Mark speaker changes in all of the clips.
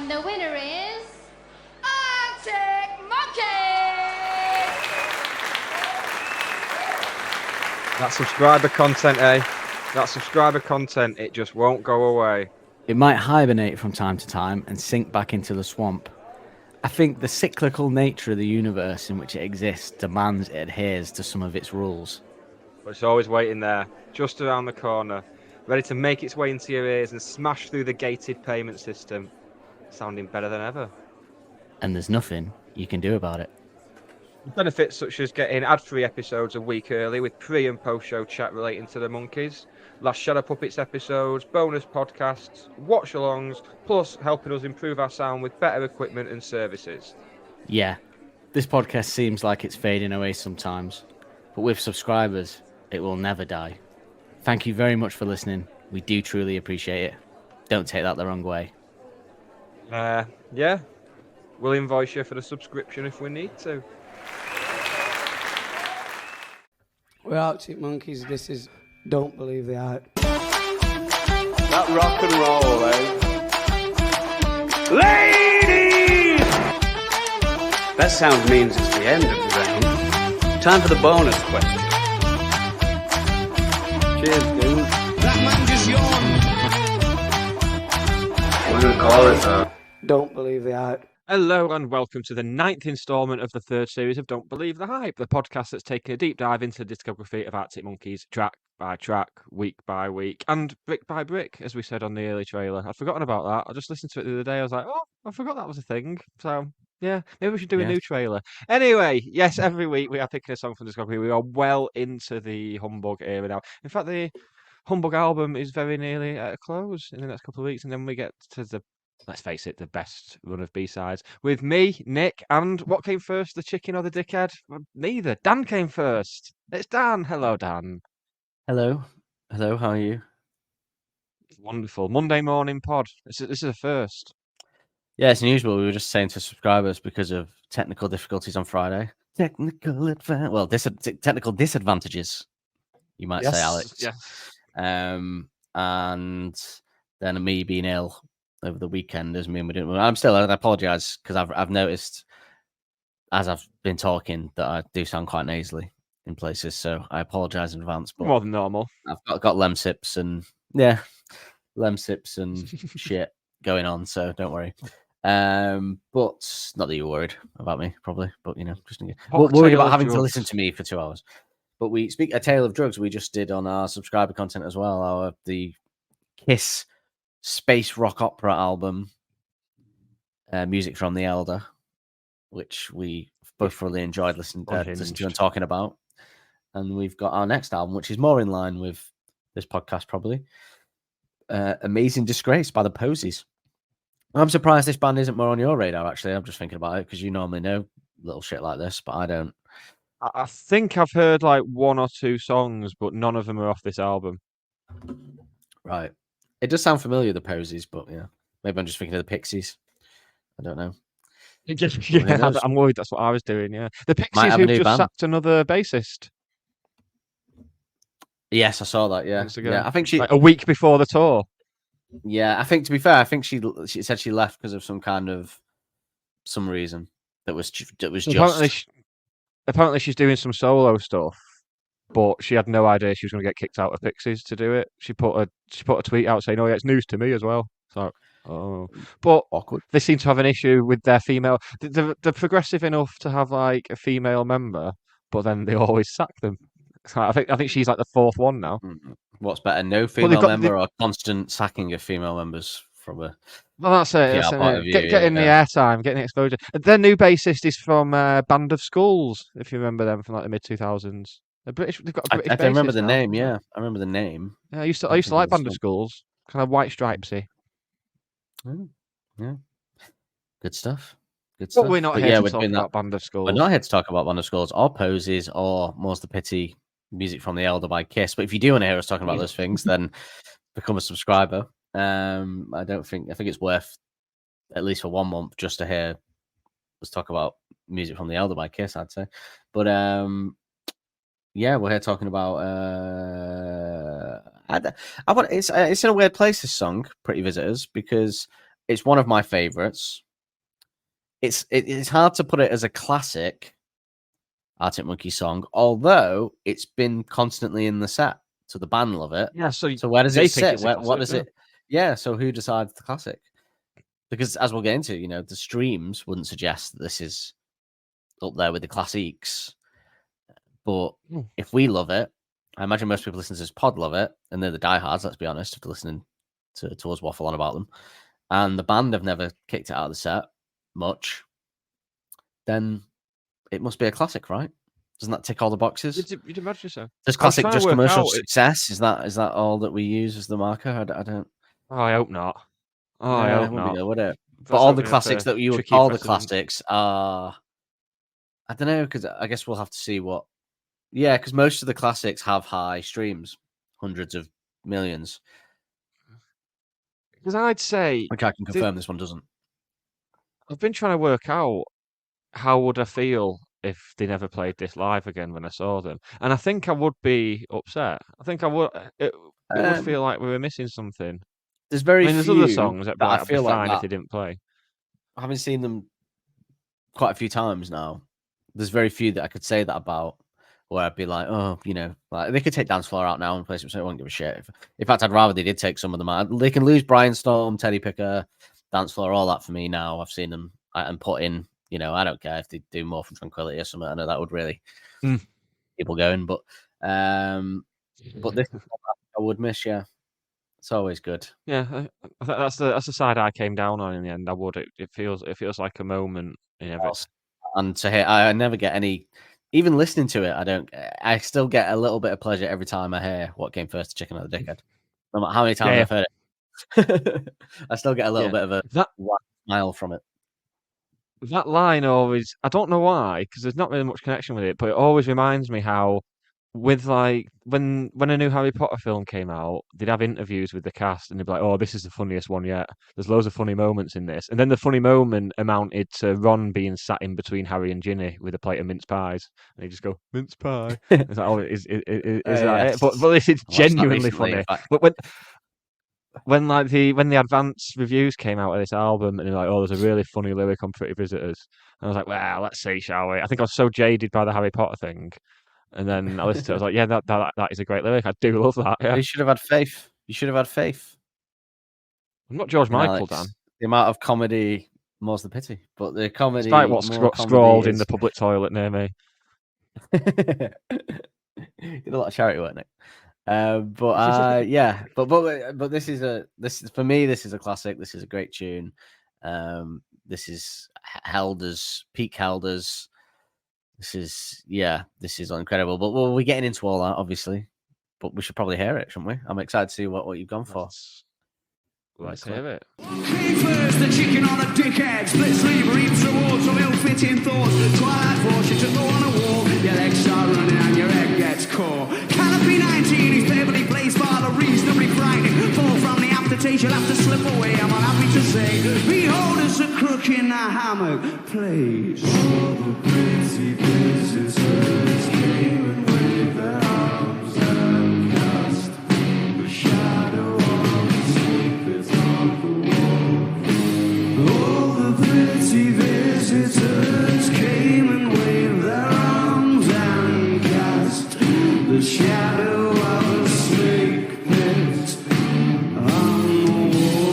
Speaker 1: And the winner is Arctic Monkey!
Speaker 2: That subscriber content, eh? That subscriber content, it just won't go away.
Speaker 3: It might hibernate from time to time and sink back into the swamp. I think the cyclical nature of the universe in which it exists demands it adheres to some of its rules.
Speaker 2: But it's always waiting there, just around the corner, ready to make its way into your ears and smash through the gated payment system, sounding better than ever.
Speaker 3: And there's nothing you can do about it.
Speaker 2: Benefits such as getting ad-free episodes a week early with pre- and post-show chat relating to the monkeys, last Shadow Puppets episodes, bonus podcasts, watch-alongs, plus helping us improve our sound with better equipment and services.
Speaker 3: Yeah, this podcast seems like it's fading away sometimes, but with subscribers, it will never die. Thank you very much for listening. We do truly appreciate it. Don't take that the wrong way.
Speaker 2: Yeah, we'll invoice you for the subscription if we need to.
Speaker 4: We're Arctic Monkeys. This is Don't Believe the Hype.
Speaker 5: That rock and roll, eh? Ladies! That sound means it's the end of the round. Time for the bonus question. Cheers, dude.
Speaker 6: That man just yawned.
Speaker 5: We're gonna call it
Speaker 4: Don't Believe the Hype.
Speaker 2: Hello and welcome to the 9th instalment of the 3rd series of Don't Believe the Hype, the podcast that's taken a deep dive into the discography of Arctic Monkeys, track by track, week by week, and brick by brick, as we said on the early trailer. I'd forgotten about that. I just listened to it the other day. I was like, oh, I forgot that was a thing. So, yeah, maybe we should do a new trailer. Anyway, yes, every week we are picking a song from the discography. We are well into the Humbug era now. In fact, the Humbug album is very nearly at a close in the next couple of weeks, and then we get to the, let's face it, the best run of B-sides. With me, Nick, and what came first, the chicken or the dickhead? Well, neither. Dan came first. It's Dan. Hello, Dan.
Speaker 3: Hello, how are you?
Speaker 2: Wonderful. Monday morning pod. This is a first.
Speaker 3: Yeah, it's unusual. We were just saying to subscribers because of technical difficulties on Friday. Technical disadvantages, you might say, Alex.
Speaker 2: Yeah.
Speaker 3: And then me being ill over the weekend doesn't mean we didn't. I apologise because I've noticed as I've been talking that I do sound quite nasally in places, so I apologise in advance. But
Speaker 2: more than normal.
Speaker 3: I've got lemsips and shit going on, so don't worry. But not that you're worried about me, probably, but just worried about having to listen to me for 2 hours. But we speak a tale of drugs we just did on our subscriber content as well. The Kiss space rock opera album, Music from the Elder, which we both really enjoyed listening to and talking about. And we've got our next album, which is more in line with this podcast, probably. Amazing Disgrace by the Posies. I'm surprised this band isn't more on your radar, actually. I'm just thinking about it because you normally know little shit like this, but I don't.
Speaker 2: I think I've heard like 1 or 2 songs, but none of them are off this album.
Speaker 3: Right. It does sound familiar, the Posies, but yeah. Maybe I'm just thinking of the Pixies. I don't know.
Speaker 2: I'm worried that's what I was doing, yeah. The Pixies who just sacked another bassist.
Speaker 3: Yes, I saw that, yeah. I think she...
Speaker 2: Like a week before the tour.
Speaker 3: Yeah, I think, to be fair, she said she left because of some reason that was just...
Speaker 2: Apparently she's doing some solo stuff, but she had no idea she was going to get kicked out of Pixies to do it. She put a tweet out saying, "Oh yeah, it's news to me as well." So, but
Speaker 3: awkward.
Speaker 2: They seem to have an issue with their female. They're progressive enough to have like a female member, but then they always sack them. So I think she's like the 4th one now.
Speaker 3: What's better, no female member or constant sacking of female members from a?
Speaker 2: Well, that's it. Getting the airtime, getting the exposure. Their new bassist is from Band of Skulls, if you remember them from like the mid 2000s. They've got a British.
Speaker 3: I don't remember the name. Yeah, I remember the name.
Speaker 2: Yeah, I used to like Band of Skulls, kind of white stripesy.
Speaker 3: Yeah, good stuff.
Speaker 2: But we're not here to talk about Band of Skulls.
Speaker 3: We're not here to talk about Band of Skulls or Posies or More's the Pity, Music from the Elder by Kiss. But if you do want to hear us talking about those things, then become a subscriber. I think it's worth at least for 1 month just to hear us talk about Music from the Elder by Kiss, I'd say. But yeah, we're here talking about it's in a weird place, this song, Pretty Visitors, because It's one of my favorites. It's hard to put it as a classic Arctic Monkeys song, although it's been constantly in the set. So the band love it.
Speaker 2: Yeah. So
Speaker 3: where does
Speaker 2: they
Speaker 3: it
Speaker 2: think
Speaker 3: sit?
Speaker 2: it's a
Speaker 3: What does
Speaker 2: classic,
Speaker 3: it? Yeah. So who decides the classic? Because as we'll get into, the streams wouldn't suggest that this is up there with the classics. But if we love it, I imagine most people listening to this pod love it, and they're the diehards. Let's be honest, if they're listening to us waffle on about them, and the band have never kicked it out of the set much, then it must be a classic, right? Doesn't that tick all the boxes?
Speaker 2: You'd imagine so.
Speaker 3: Does classic just commercial success? Is that all that we use as the marker? I don't.
Speaker 2: Oh, I hope not. Oh, I hope not.
Speaker 3: Would it? But all the classics that you would call the classics are, I don't know, because I guess we'll have to see what. Yeah, because most of the classics have high streams, hundreds of millions.
Speaker 2: Because I'd say,
Speaker 3: which I can confirm this one doesn't.
Speaker 2: I've been trying to work out how would I feel if they never played this live again when I saw them, and I think I would be upset. I think I would. It would feel like we were missing something.
Speaker 3: There's
Speaker 2: there's other songs that
Speaker 3: I feel
Speaker 2: fine
Speaker 3: like
Speaker 2: if they didn't play.
Speaker 3: I haven't seen them quite a few times now. There's very few that I could say that about, where I'd be like, oh, like they could take Dance Floor out now and play some, so I won't give a shit. In fact, I'd rather they did take some of them out. They can lose Brian Storm, Teddy Picker, Dance Floor, all that for me now. I've seen them and put in, I don't care if they do More from Tranquility or something. I know that would really people going, but this I would miss, yeah. It's always good.
Speaker 2: Yeah, that's the side I came down on in the end. I would. It feels like a moment in everything.
Speaker 3: And to hear, I never get any. Even listening to it, I still get a little bit of pleasure every time I hear what came first, chicken or the dickhead. No matter how many times I've heard it, I still get a little bit of a smile from it.
Speaker 2: That line always, I don't know why, because there's not really much connection with it, but it always reminds me how, with like, when a new Harry Potter film came out, they'd have interviews with the cast and they'd be like, oh, this is the funniest one yet. There's loads of funny moments in this. And then the funny moment amounted to Ron being sat in between Harry and Ginny with a plate of mince pies. And he'd just go, mince pie. It's like, oh, is that it? But this is genuinely funny. But when the advance reviews came out of this album and they're like, oh, there's a really funny lyric on Pretty Visitors. And I was like, well, let's see, shall we? I think I was so jaded by the Harry Potter thing. And then I listened to it, I was like, yeah, that is a great lyric. I do love that. Yeah.
Speaker 3: You should have had faith.
Speaker 2: I'm not George Michael, Dan.
Speaker 3: The amount of comedy, more's the pity. But the comedy.
Speaker 2: Despite what's scrawled in the public toilet near me.
Speaker 3: Did a lot of charity work, Nick. Yeah. But this is for me, this is a classic. This is a great tune. This is peak Helders. This is incredible. But we're getting into all that, obviously. But we should probably hear it, shouldn't we? I'm excited to see what you've gone for.
Speaker 2: Let's hear it.
Speaker 6: First, the chicken on a dickhead, split sleeve, reaps awards of ill-fitting thoughts. Twilight fortune to go on a wall. Your legs start running and your head gets caught. Canopy 19 is cleverly placed by the reasonably frightening. Fall from the aftertaste, you'll have to slip away. I'm unhappy to say, behold us a crook in a hammock place. All the pretty visitors came and waved their arms and cast the shadow of the sleepers on the wall. All the pretty visitors came and waved their arms and cast the shadow of a snake pit on the wall.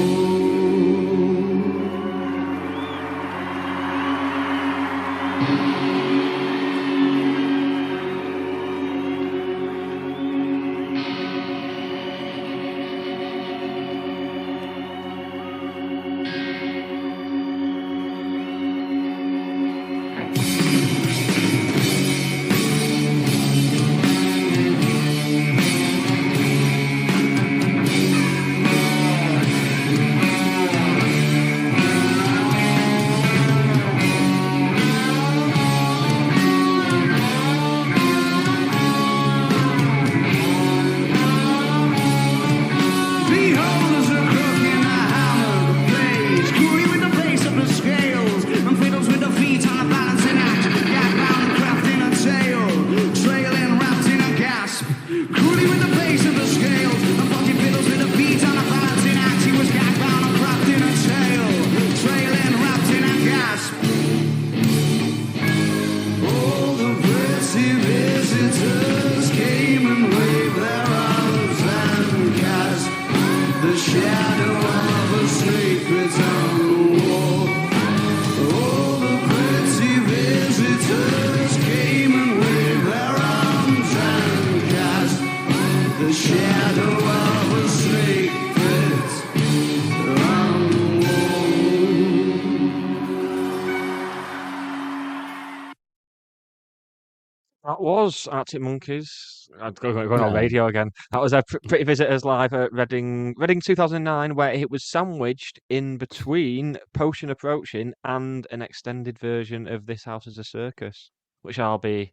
Speaker 2: That was Arctic Monkeys. I'm going on
Speaker 3: No.
Speaker 2: radio again. That was a Pretty Visitors live at Reading 2009, where it was sandwiched in between Potion Approaching and an extended version of This House is a Circus, which I'll be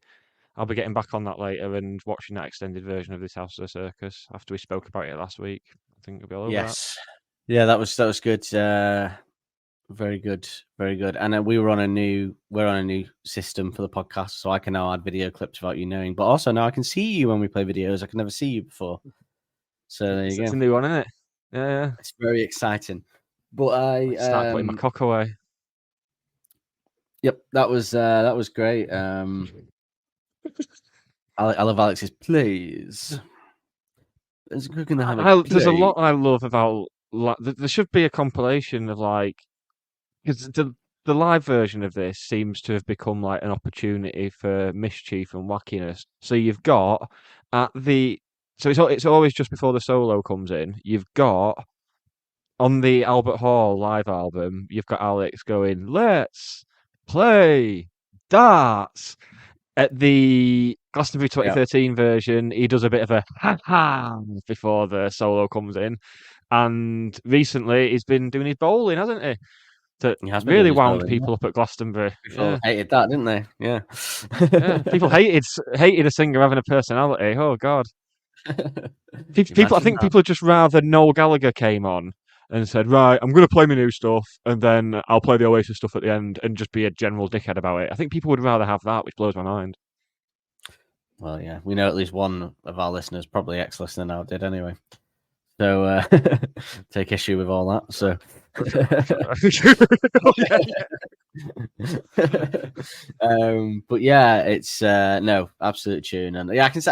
Speaker 2: getting back on that later and watching that extended version of This House is a Circus after we spoke about it last week. I think it'll be all over
Speaker 3: Yes. Yeah, that was good. Very good, very good. And we're on a new system for the podcast, so I can now add video clips without you knowing. But also now I can see you when we play videos. I can never see you before. So there you go.
Speaker 2: It's a new one, isn't it? Yeah.
Speaker 3: It's very exciting. But I
Speaker 2: start putting my cock away.
Speaker 3: Yep, that was great. I love Alex's plays. There's
Speaker 2: a lot I love about. There should be a compilation of because the live version of this seems to have become like an opportunity for mischief and wackiness. So you've got it's always just before the solo comes in. You've got on the Albert Hall live album, you've got Alex going, "Let's play darts." At the Glastonbury 2013 version, he does a bit of a ha before the solo comes in. And recently, he's been doing his bowling, hasn't he? He has really wound people up at Glastonbury.
Speaker 3: People hated that, didn't they? Yeah.
Speaker 2: People hated a singer having a personality. Oh God. I think people would just rather Noel Gallagher came on and said, "Right, I'm going to play my new stuff, and then I'll play the Oasis stuff at the end," and just be a general dickhead about it. I think people would rather have that, which blows my mind.
Speaker 3: Well, yeah, we know at least one of our listeners, probably ex-listener now, did anyway. So take issue with all that. So, but yeah, it's no absolute tune, and yeah, I can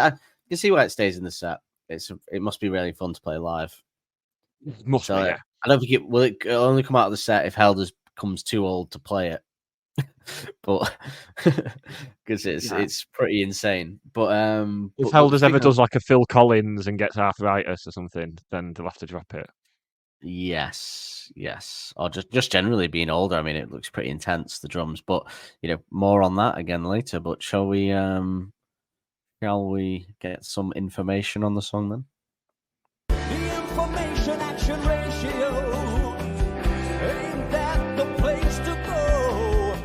Speaker 3: see why it stays in the set. It must be really fun to play live.
Speaker 2: Must be, yeah.
Speaker 3: I don't think it'll only come out of the set if Helders comes too old to play it. But because it's pretty insane. But
Speaker 2: if Helders ever does like a Phil Collins and gets arthritis or something, then they'll have to drop it.
Speaker 3: Yes, or just generally being older. I mean, it looks pretty intense, the drums. But more on that again later. But shall we get some information on the song then?
Speaker 6: The information action ratio. Ain't that the place to go?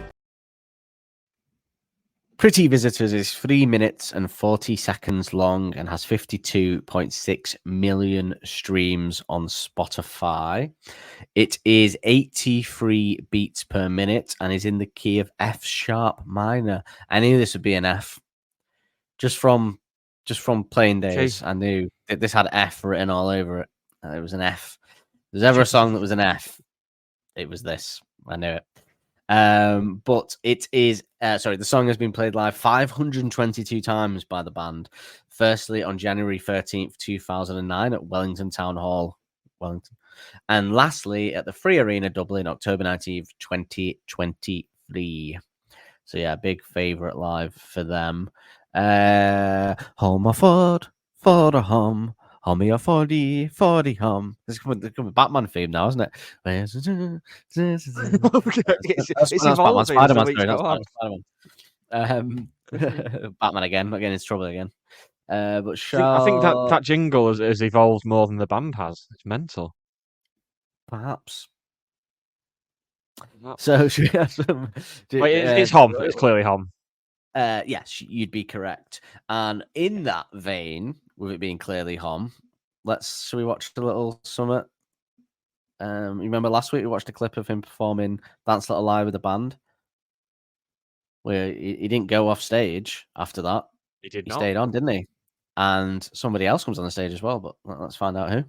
Speaker 3: Pretty Visitors is 3 minutes and 40 seconds long and has 52.6 million streams on Spotify. It is 83 beats per minute and is in the key of F sharp minor. I knew this would be an F. Just from playing days, I knew that this had F written all over it. It was an F. If there's ever a song that was an F, it was this. I knew it. But it is, the song has been played live 522 times by the band. Firstly, on January 13th, 2009 at Wellington Town Hall, Wellington. And lastly, at the Free Arena, Dublin, October 19th, 2023. So yeah, big favourite live for them. Home or Ford, Ford or hum, hummy or Fordy, Fordy hum. It's a Batman theme now, isn't it?
Speaker 2: It's evolving.
Speaker 3: Spider-Man. Batman again, not getting into trouble again. But
Speaker 2: I think that jingle has evolved more than the band has. It's mental.
Speaker 3: Perhaps. So should we have some?
Speaker 2: It's hum. It's clearly hum.
Speaker 3: Yes, you'd be correct. And in that vein, with it being clearly hum, should we watch a little summit? You remember last week we watched a clip of him performing Dance Little Live with the band, where he didn't go off stage after that.
Speaker 2: He
Speaker 3: stayed on, didn't he? And somebody else comes on the stage as well, but let's find out who.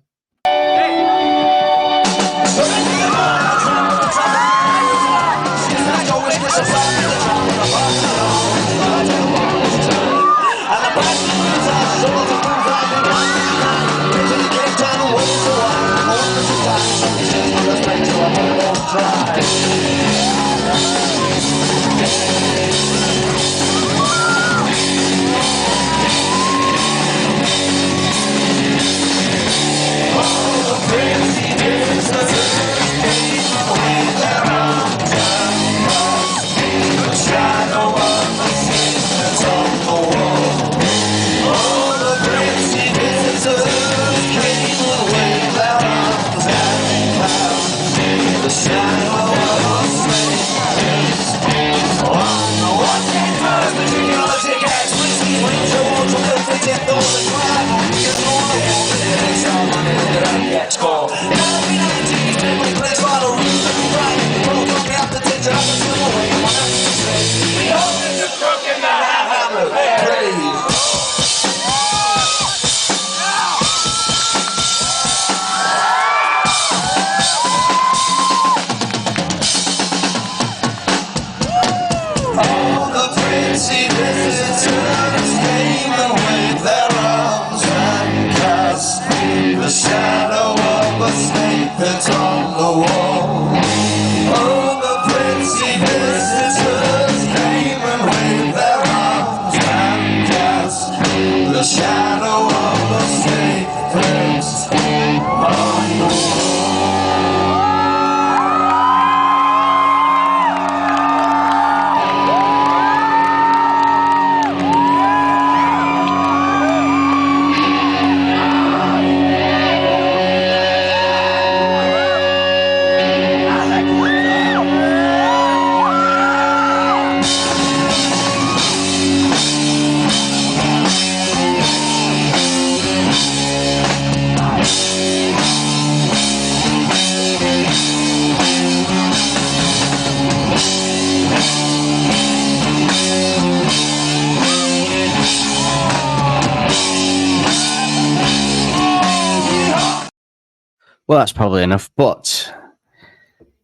Speaker 6: Crazy days,
Speaker 3: Well, that's probably enough, but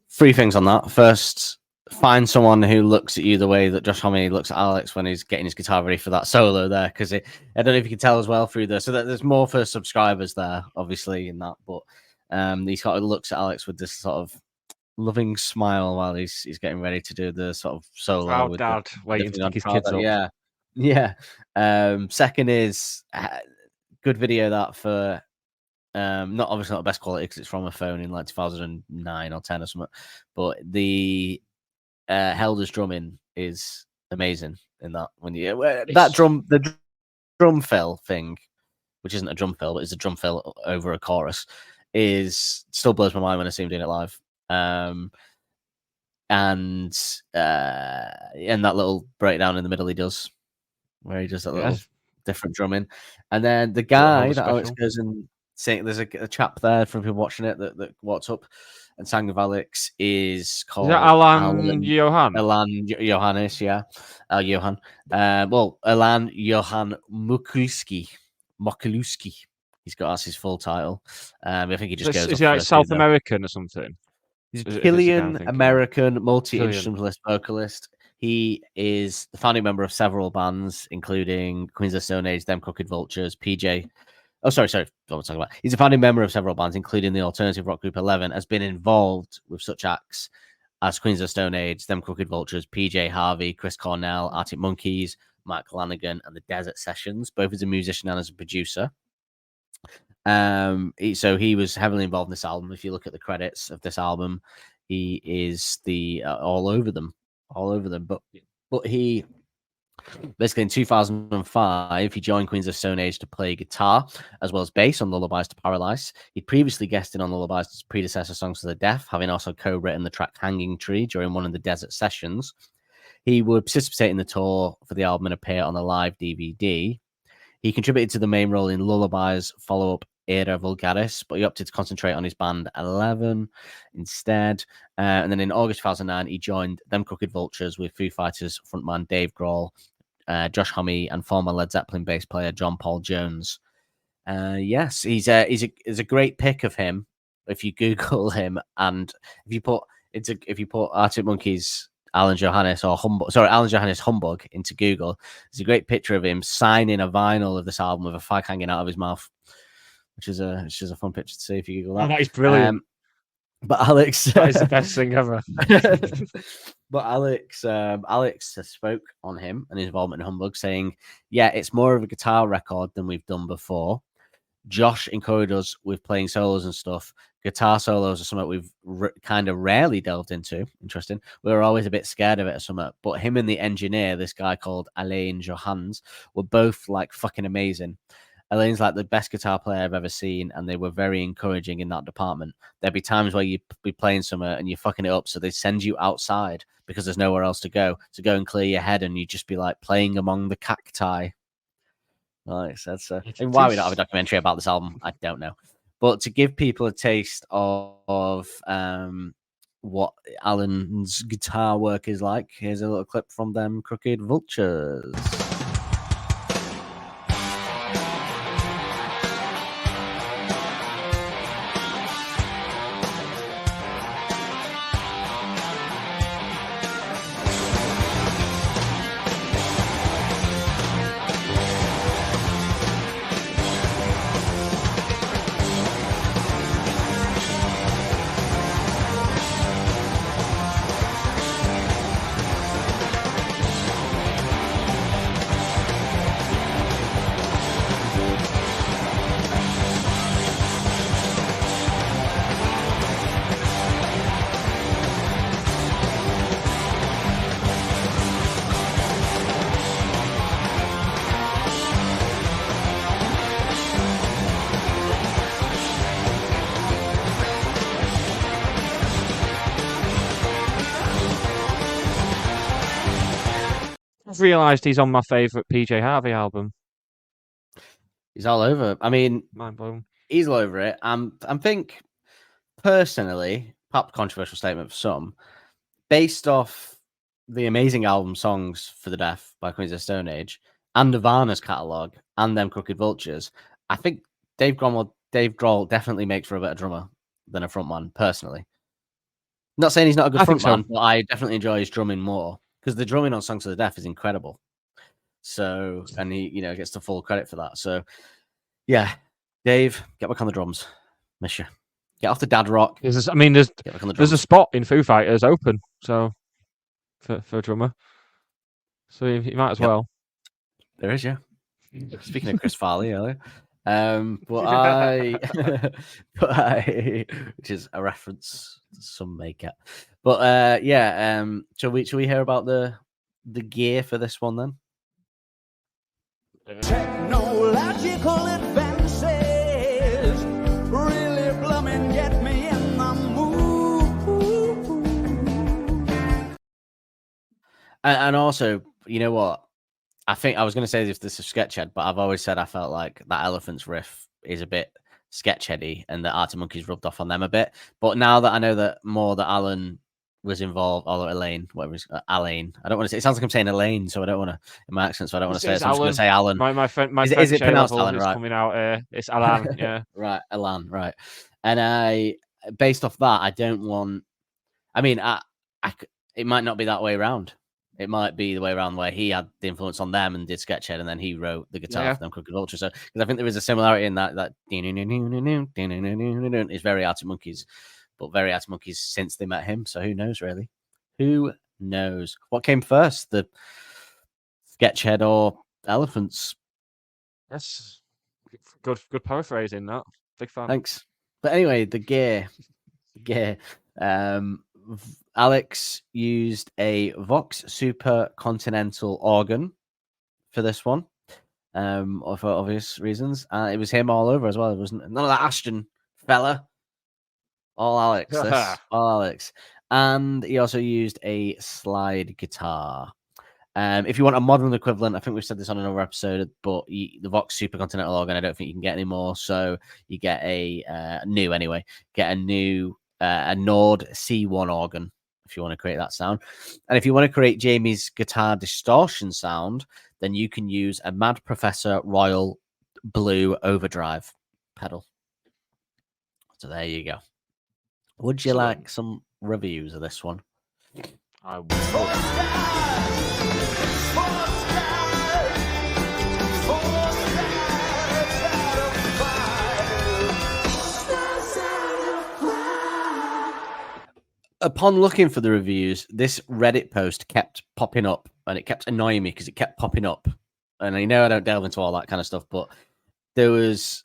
Speaker 3: 3 things on that. First, find someone who looks at you the way that Josh Homme looks at Alex when he's getting his guitar ready for that solo there, because I don't know if you can tell as well through there. So there's more for subscribers there, obviously, in that, but he sort of looks at Alex with this sort of loving smile while he's getting ready to do the sort of solo.
Speaker 2: Proud
Speaker 3: with
Speaker 2: dad waiting to pick his kids up.
Speaker 3: Yeah. Second is good video that for not obviously not the best quality because it's from a phone in like 2009 or 10 or something, but the Helder's drumming is amazing in that. When you the drum fill thing, which isn't a drum fill but it's a drum fill over a chorus, is still blows my mind when I see him doing it live. And that little breakdown in the middle he does, where he does that little different drumming, and then the guy that Alex goes and sing. There's a chap there from people watching it that walked up and sang with Alex is called
Speaker 2: Alan Johan.
Speaker 3: Alan Johannes, yeah, Johan. Alan Johan Mokulski. He's got his full title. I think he just goes.
Speaker 2: Is he like South American or something?
Speaker 3: He's a Chilean American multi-instrumentalist vocalist. He is the founding member of several bands, including Queens of the Stone Age, Them Crooked Vultures, PJ. Oh, sorry. What am I talking about? He's a founding member of several bands, including the alternative rock group 11, has been involved with such acts as Queens of the Stone Age, Them Crooked Vultures, PJ Harvey, Chris Cornell, Arctic Monkeys, Mike Lanigan, and the Desert Sessions, both as a musician and as a producer. So he was heavily involved in this album. If you look at the credits of this album, he is all over them. But he basically in 2005 he joined Queens of Stone Age to play guitar as well as bass on Lullabies to Paralyze. He'd previously guested on Lullabies' predecessor Songs to the Deaf, having also co-written the track Hanging Tree during one of the Desert Sessions. He would participate in the tour for the album and appear on the live DVD. He contributed to the main role in Lullabies' follow-up Era Vulgaris, but he opted to concentrate on his band 11 instead. And then in August 2009, he joined Them Crooked Vultures with Foo Fighters frontman Dave Grohl, Josh Homme, and former Led Zeppelin bass player John Paul Jones. Yes, he's a great pick of him. If you Google him and if you put Arctic Monkeys Alan Johannes Humbug into Google, there's a great picture of him signing a vinyl of this album with a fag hanging out of his mouth, which is a fun picture to see if you Google that.
Speaker 2: Oh, that is brilliant.
Speaker 3: But Alex,
Speaker 2: that is the best thing ever.
Speaker 3: But Alex spoke on him and his involvement in Humbug, saying, "Yeah, it's more of a guitar record than we've done before. Josh encouraged us with playing solos and stuff. Guitar solos are something we've kind of rarely delved into. Interesting. We were always a bit scared of it or something. But him and the engineer, this guy called Alain Johans, were both like fucking amazing. Alain's like the best guitar player I've ever seen, and they were very encouraging in that department. There'd be times where you'd be playing somewhere and you're fucking it up, so they send you outside because there's nowhere else to go and clear your head, and you just be like playing among the cacti." Nice. That's and why we don't have a documentary about this album, I don't know. But to give people a taste of what Alan's guitar work is like, here's a little clip from them Crooked Vultures.
Speaker 2: I've realised he's on my favourite PJ Harvey album.
Speaker 3: He's all over. I mean,
Speaker 2: Mind blown.
Speaker 3: He's all over it. I think personally, perhaps controversial statement for some, based off the amazing album Songs for the Deaf by Queens of the Stone Age and Nirvana's catalogue and them Crooked Vultures, I think Dave Grohl definitely makes for a better drummer than a frontman, personally. Not saying he's not a good frontman, but I definitely enjoy his drumming more because the drumming on Songs for the Deaf is incredible. So, and he, gets the full credit for that. So, yeah, Dave, get back on the drums. Miss you. Get off the dad rock.
Speaker 2: There's a spot in Foo Fighters open, so for a drummer. So you might as well.
Speaker 3: There is, yeah. Speaking of Chris Farley earlier. But I which is a reference some may get. But shall we hear about the gear for this one then?
Speaker 6: Technological advances really blooming get me in the mood.
Speaker 3: And also, you know what? I think I was going to say this is Sketchhead, but I've always said I felt like that Elephants riff is a bit Sketchheady and the Arctic Monkeys rubbed off on them a bit. But now that I know that Alan was involved, or Elaine, whatever it's Alain. I don't want to say it sounds like I'm saying Elaine, so I don't want to in my accent, so I don't want to say it. So I'm just going to say Alan.
Speaker 2: My friend,
Speaker 3: is it pronounced Alan?
Speaker 2: Right, coming out. It's Alan. Yeah,
Speaker 3: right, Alan. Right, and based off that, I don't want. I mean, it might not be that way around. It might be the way around where he had the influence on them and did Sketchhead, and then he wrote the guitar for them Crooked Vulture. So, because I think there is a similarity in that is very Arctic Monkeys, but very Arctic Monkeys since they met him. So who knows, really? Who knows? What came first, the Sketchhead or Elephants?
Speaker 2: Yes, good paraphrasing that. Big fan.
Speaker 3: Thanks. But anyway, the gear. Alex used a Vox Super Continental organ for this one, for obvious reasons. It was him all over as well. It wasn't none of that Ashton fella. All Alex. All Alex. And he also used a slide guitar. If you want a modern equivalent, I think we've said this on another episode, but the Vox Super Continental organ, I don't think you can get anymore. So you get a new a Nord C1 organ if you want to create that sound. And if you want to create Jamie's guitar distortion sound, then you can use a Mad Professor Royal Blue Overdrive pedal. So there you go. Would you like some reviews of this one?
Speaker 2: I would.
Speaker 3: Upon looking for the reviews, this Reddit post kept popping up, and it kept annoying me because it kept popping up. And I know I don't delve into all that kind of stuff, but there was,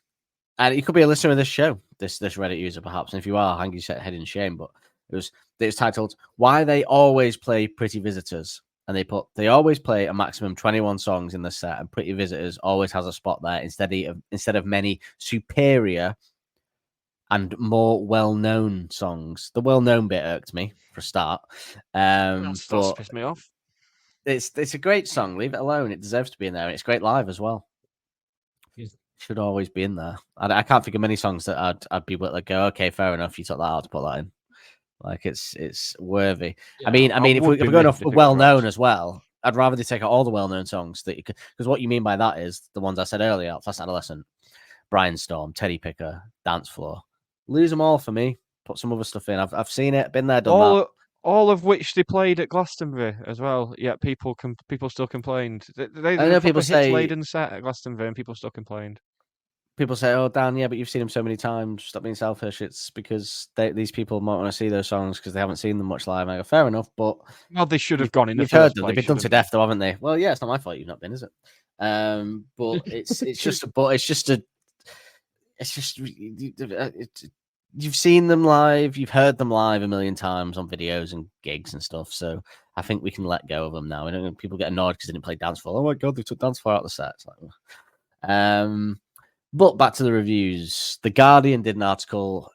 Speaker 3: and it could be a listener of this show, this Reddit user perhaps. And if you are, hang your head in shame. But it was titled "Why They Always Play Pretty Visitors," and they always play a maximum 21 songs in the set, and Pretty Visitors always has a spot there instead of many superior and more well-known songs. The well-known bit irked me for a start.
Speaker 2: That's pissed me off.
Speaker 3: It's a great song. Leave it alone. It deserves to be in there. And it's great live as well. Should always be in there. I can't think of many songs that I'd be able to go, okay, fair enough. You took that out to put that in. Like it's worthy.
Speaker 2: Yeah,
Speaker 3: I mean, if we're going off
Speaker 2: miffed if
Speaker 3: well
Speaker 2: it
Speaker 3: known
Speaker 2: was.
Speaker 3: as well, I'd rather they take out all the well known songs that you could, because what you mean by that is the ones I said earlier: Fast Adolescent, Brian Storm, Teddy Picker, Dance Floor. Lose them all for me. Put some other stuff in. I've seen it, been there, done that.
Speaker 2: All of which they played at Glastonbury as well. Yet people still complained. They
Speaker 3: I know people say
Speaker 2: hits-laden set at Glastonbury, and people still complained.
Speaker 3: People say, "Oh, Dan, yeah, but you've seen them so many times. Stop being selfish." It's because these people might want to see those songs because they haven't seen them much live. And I go, fair enough, but
Speaker 2: Well, they should have gone in the
Speaker 3: you've
Speaker 2: first
Speaker 3: heard them.
Speaker 2: place.
Speaker 3: They've been done to death, though, haven't they? Well, yeah, it's not my fault you've not been, is it? But you've seen them live, you've heard them live a million times on videos and gigs and stuff. So I think we can let go of them now. I don't people get annoyed because they didn't play Dance Floor. Oh my god, they took Dance Floor out of the set. It's like, but back to the reviews. The Guardian did an article,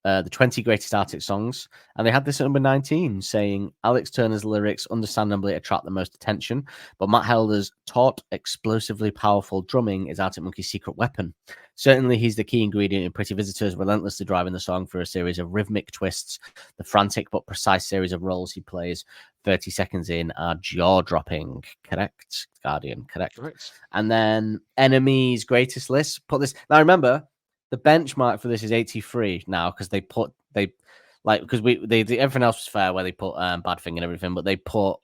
Speaker 3: the 20 greatest Arctic songs, and they had this at number 19, saying Alex Turner's lyrics understandably attract the most attention, but Matt Helder's taut, explosively powerful drumming is Arctic Monkey's secret weapon. Certainly, he's the key ingredient in Pretty Visitors, relentlessly driving the song through a series of rhythmic twists. The frantic but precise series of roles he plays 30 seconds in are jaw-dropping. Correct, Guardian, correct. And then Enemy's greatest list. Put this... Now, remember, the benchmark for this is 83 now, because everything else was fair where they put Bad Thing and everything, but they put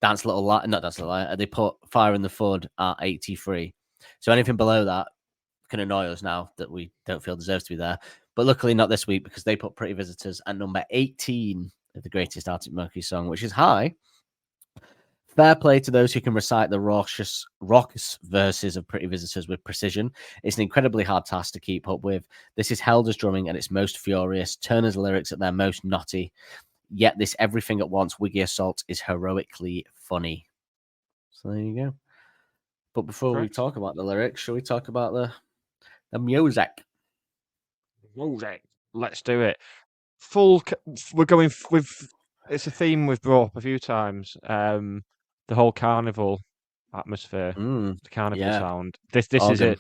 Speaker 3: Dance a Little Light, not Dance a Little Light, they put Fire in the Flood at 83. So anything below that can annoy us now that we don't feel deserves to be there. But luckily not this week, because they put Pretty Visitors at number 18 of the greatest Arctic Monkeys song, which is high. Fair play to those who can recite the raucous verses of Pretty Visitors with precision. It's an incredibly hard task to keep up with. This is Helder's drumming at its most furious, Turner's lyrics at their most knotty. Yet this everything at once wiggy assault is heroically funny. So there you go. But before we talk about the lyrics, shall we talk about the music?
Speaker 2: Music. Let's do it. We're going with. It's a theme we've brought up a few times. The whole carnival atmosphere, the carnival sound. This is it.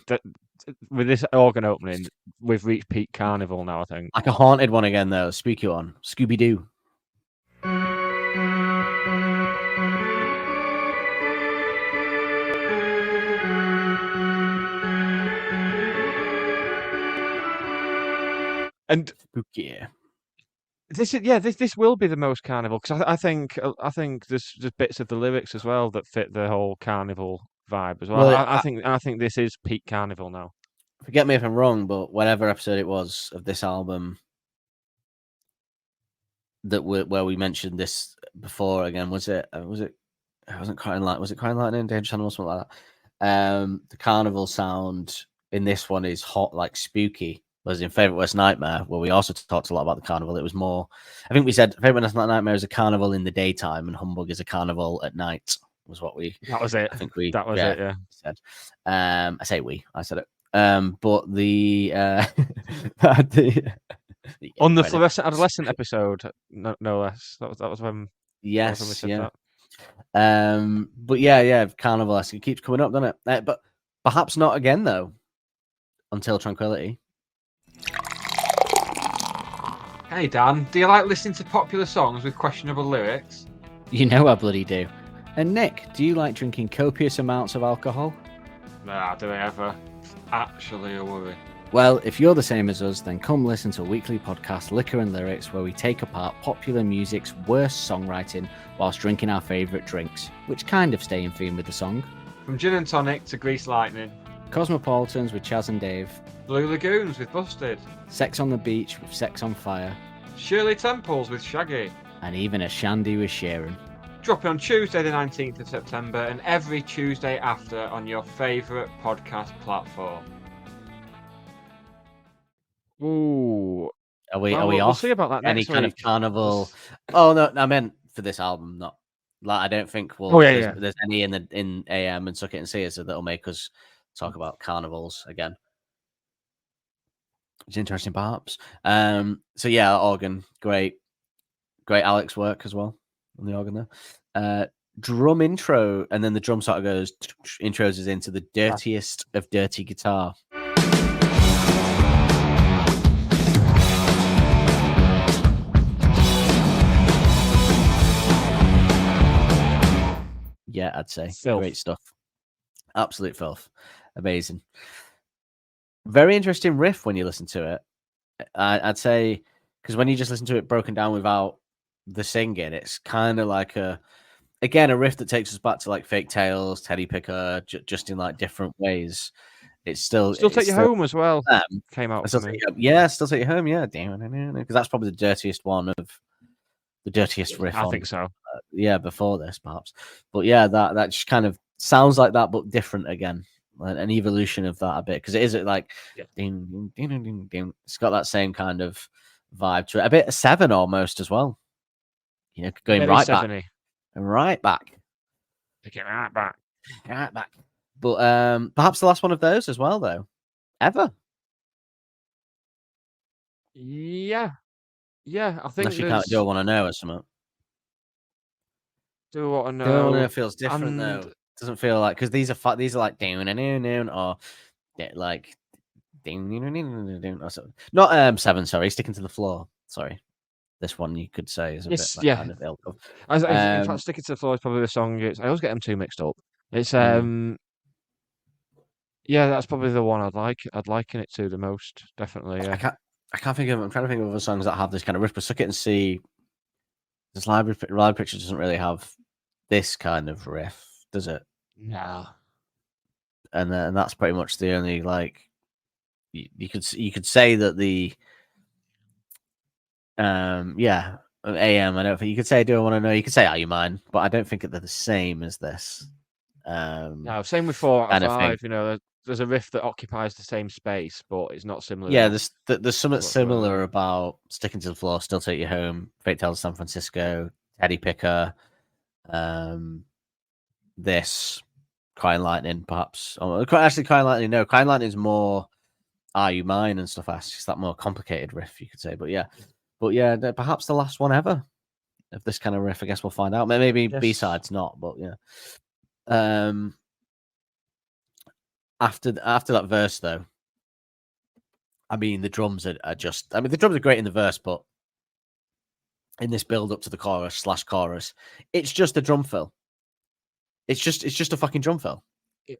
Speaker 2: With this organ opening, we've reached peak carnival now, I think.
Speaker 3: Like a haunted one again, though. Spooky one. Scooby-Doo.
Speaker 2: And
Speaker 3: spooky.
Speaker 2: This will be the most carnival, because I think there's bits of the lyrics as well that fit the whole carnival vibe as well. I think this is peak carnival now.
Speaker 3: Forget me if I'm wrong, but whatever episode it was of this album where we mentioned this before again, was it? It wasn't Crying Lightning. Was it Crying Lightning? Dangerous Animal, something like that. The carnival sound in this one is hot, like spooky. Was in Favorite Worst Nightmare, where we also talked a lot about the carnival. It was more, I think we said Favorite Worst Nightmare is a carnival in the daytime and Humbug is a carnival at night, was what we...
Speaker 2: That was it.
Speaker 3: I think we...
Speaker 2: That was it, yeah.
Speaker 3: Said. I said it. But the...
Speaker 2: on the Fluorescent Adolescent episode, no less. That was when...
Speaker 3: Yes,
Speaker 2: we said
Speaker 3: that. But yeah, carnival-esque. It keeps coming up, doesn't it? But perhaps not again, though, until Tranquility.
Speaker 2: Hey Dan, do you like listening to popular songs with questionable lyrics?
Speaker 3: You know I bloody do. And Nick, do you like drinking copious amounts of alcohol?
Speaker 2: Nah, do I ever? Actually a worry.
Speaker 3: Well, if you're the same as us, then come listen to a weekly podcast, Liquor and Lyrics, where we take apart popular music's worst songwriting whilst drinking our favourite drinks, which kind of stay in theme with the song.
Speaker 2: From Gin and Tonic to Grease Lightning.
Speaker 3: Cosmopolitans with Chaz and Dave.
Speaker 2: Blue Lagoons with Busted.
Speaker 3: Sex on the Beach with Sex on Fire.
Speaker 2: Shirley Temples with Shaggy.
Speaker 3: And even a Shandy with Sharon.
Speaker 2: Dropping on Tuesday the 19th of September and every Tuesday after on your favourite podcast platform. Ooh.
Speaker 3: Are we
Speaker 2: we'll
Speaker 3: off?
Speaker 2: See about that next
Speaker 3: Any
Speaker 2: week.
Speaker 3: kind of carnival? Oh no, I meant for this album, not like I don't think there's any in AM and Suck It and See It, so that'll make us talk about carnivals again. It's interesting, perhaps. So yeah, organ, great Alex work as well on the organ there. Drum intro, and then the drum sort of goes intros us into the dirtiest of dirty guitar. yet, I'd say.
Speaker 2: Filth.
Speaker 3: Great stuff. Absolute filth. Amazing. Very interesting riff when you listen to it. I'd say, because when you just listen to it broken down without the singing, it's kind of like a riff that takes us back to like Fake Tales, Teddy Picker, just in like different ways. It's still
Speaker 2: Take You Home as well. Came out.
Speaker 3: Still Take You Home. Yeah, because that's probably the dirtiest one of the dirtiest riff.
Speaker 2: I think so.
Speaker 3: Before this perhaps, but yeah, that just kind of sounds like that, but different again. An evolution of that a bit, because it is like ding, ding, ding, ding, ding. It's got that same kind of vibe to it, a bit of Seven almost as well. You know, going right back and right back,
Speaker 2: taking right back.
Speaker 3: But perhaps the last one of those as well, though, ever.
Speaker 2: Yeah. I think
Speaker 3: unless you can't do I Want to Know or something.
Speaker 2: Do I Want to Know?
Speaker 3: Do I Want to Know feels different though. Doesn't feel like, because these are like down or like ding or something. Not Seven, sorry, Sticking to the Floor. Sorry, this one you could say is a bit that kind of ilk.
Speaker 2: In fact, Sticking to the Floor is probably the song. I always get them two mixed up. It's that's probably the one I'd liken it to the most. Definitely. Yeah.
Speaker 3: I can't think of. I'm trying to think of other songs that have this kind of riff. But Suck It and See, this live picture doesn't really have this kind of riff, does it?
Speaker 2: No.
Speaker 3: And that's pretty much the only, like, you could say that the AM. I don't think you could say Do I Want to Know. You could say Are You Mine, but I don't think they're the same as this.
Speaker 2: No, same with 4 out of 5. You know, there's a riff that occupies the same space, but it's not similar.
Speaker 3: Yeah, there's something similar about Sticking to the Floor, Still Take You Home, Fate Tells San Francisco, Teddy Picker, this, Crying Lightning, perhaps. Actually, Crying Lightning, no. Crying Lightning is more Are You Mine and stuff. It's that more complicated riff, you could say. But yeah, perhaps the last one ever of this kind of riff. I guess we'll find out. Maybe B-sides not, but yeah. After that verse, though, I mean, the drums are just... I mean, the drums are great in the verse, but in this build-up to the chorus, it's just a drum fill. It's just a fucking drum fill.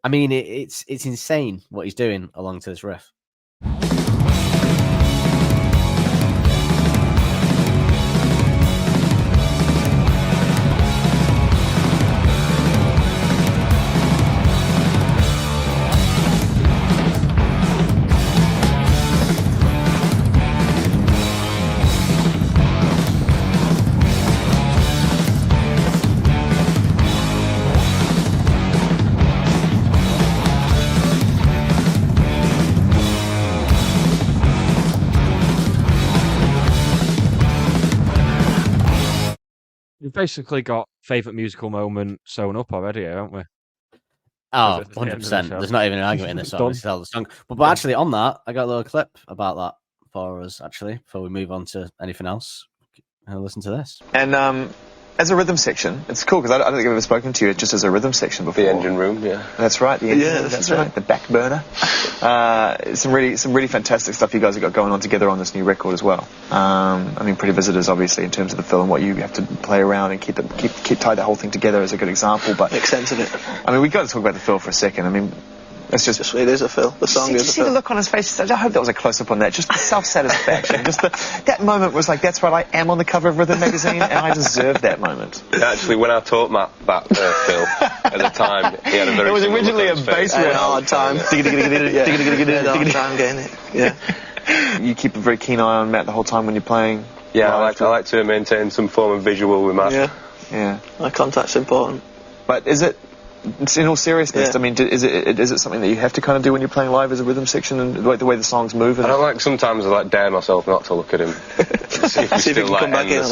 Speaker 3: I mean, it's insane what he's doing along to this riff.
Speaker 2: We've basically got favourite musical moment sewn up already, haven't we?
Speaker 3: Oh, 100%. There's not even an argument in this song. This is the song. But actually, on that, I got a little clip about that for us, actually, before we move on to anything else. Listen to this.
Speaker 7: And as a rhythm section, it's cool because I don't think I've ever spoken to you just as a rhythm section before.
Speaker 8: The engine room, yeah.
Speaker 7: That's right. The engine room, that's right. The back burner. Some really fantastic stuff you guys have got going on together on this new record as well. I mean, Pretty Visitors, obviously, in terms of the film, what you have to play around and keep tie the whole thing together is a good example. But
Speaker 8: makes sense of it.
Speaker 7: I mean, we've got to talk about the film for a second. I mean, it's just
Speaker 8: it is a Phil. The song is a
Speaker 7: see
Speaker 8: Phil.
Speaker 7: The look on his face. I hope that was a close up on that. Just the self-satisfaction. Just that moment was like, that's right, I am on the cover of Rhythm magazine, and I deserve that moment.
Speaker 8: Actually, when I taught Matt that Phil at the time, he had a very.
Speaker 7: It was originally a bass riff.
Speaker 8: Hard time. Hard time getting it. Yeah.
Speaker 7: You keep a very keen eye on Matt the whole time when you're playing.
Speaker 8: Yeah, I like to maintain some form of visual with Matt.
Speaker 7: Yeah.
Speaker 8: Eye contact's important.
Speaker 7: But is it? In all seriousness, I mean, is it something that you have to kind of do when you're playing live as a rhythm section and the way the songs move?
Speaker 8: I don't like. Sometimes I dare myself not to look at him. See if he still come back in.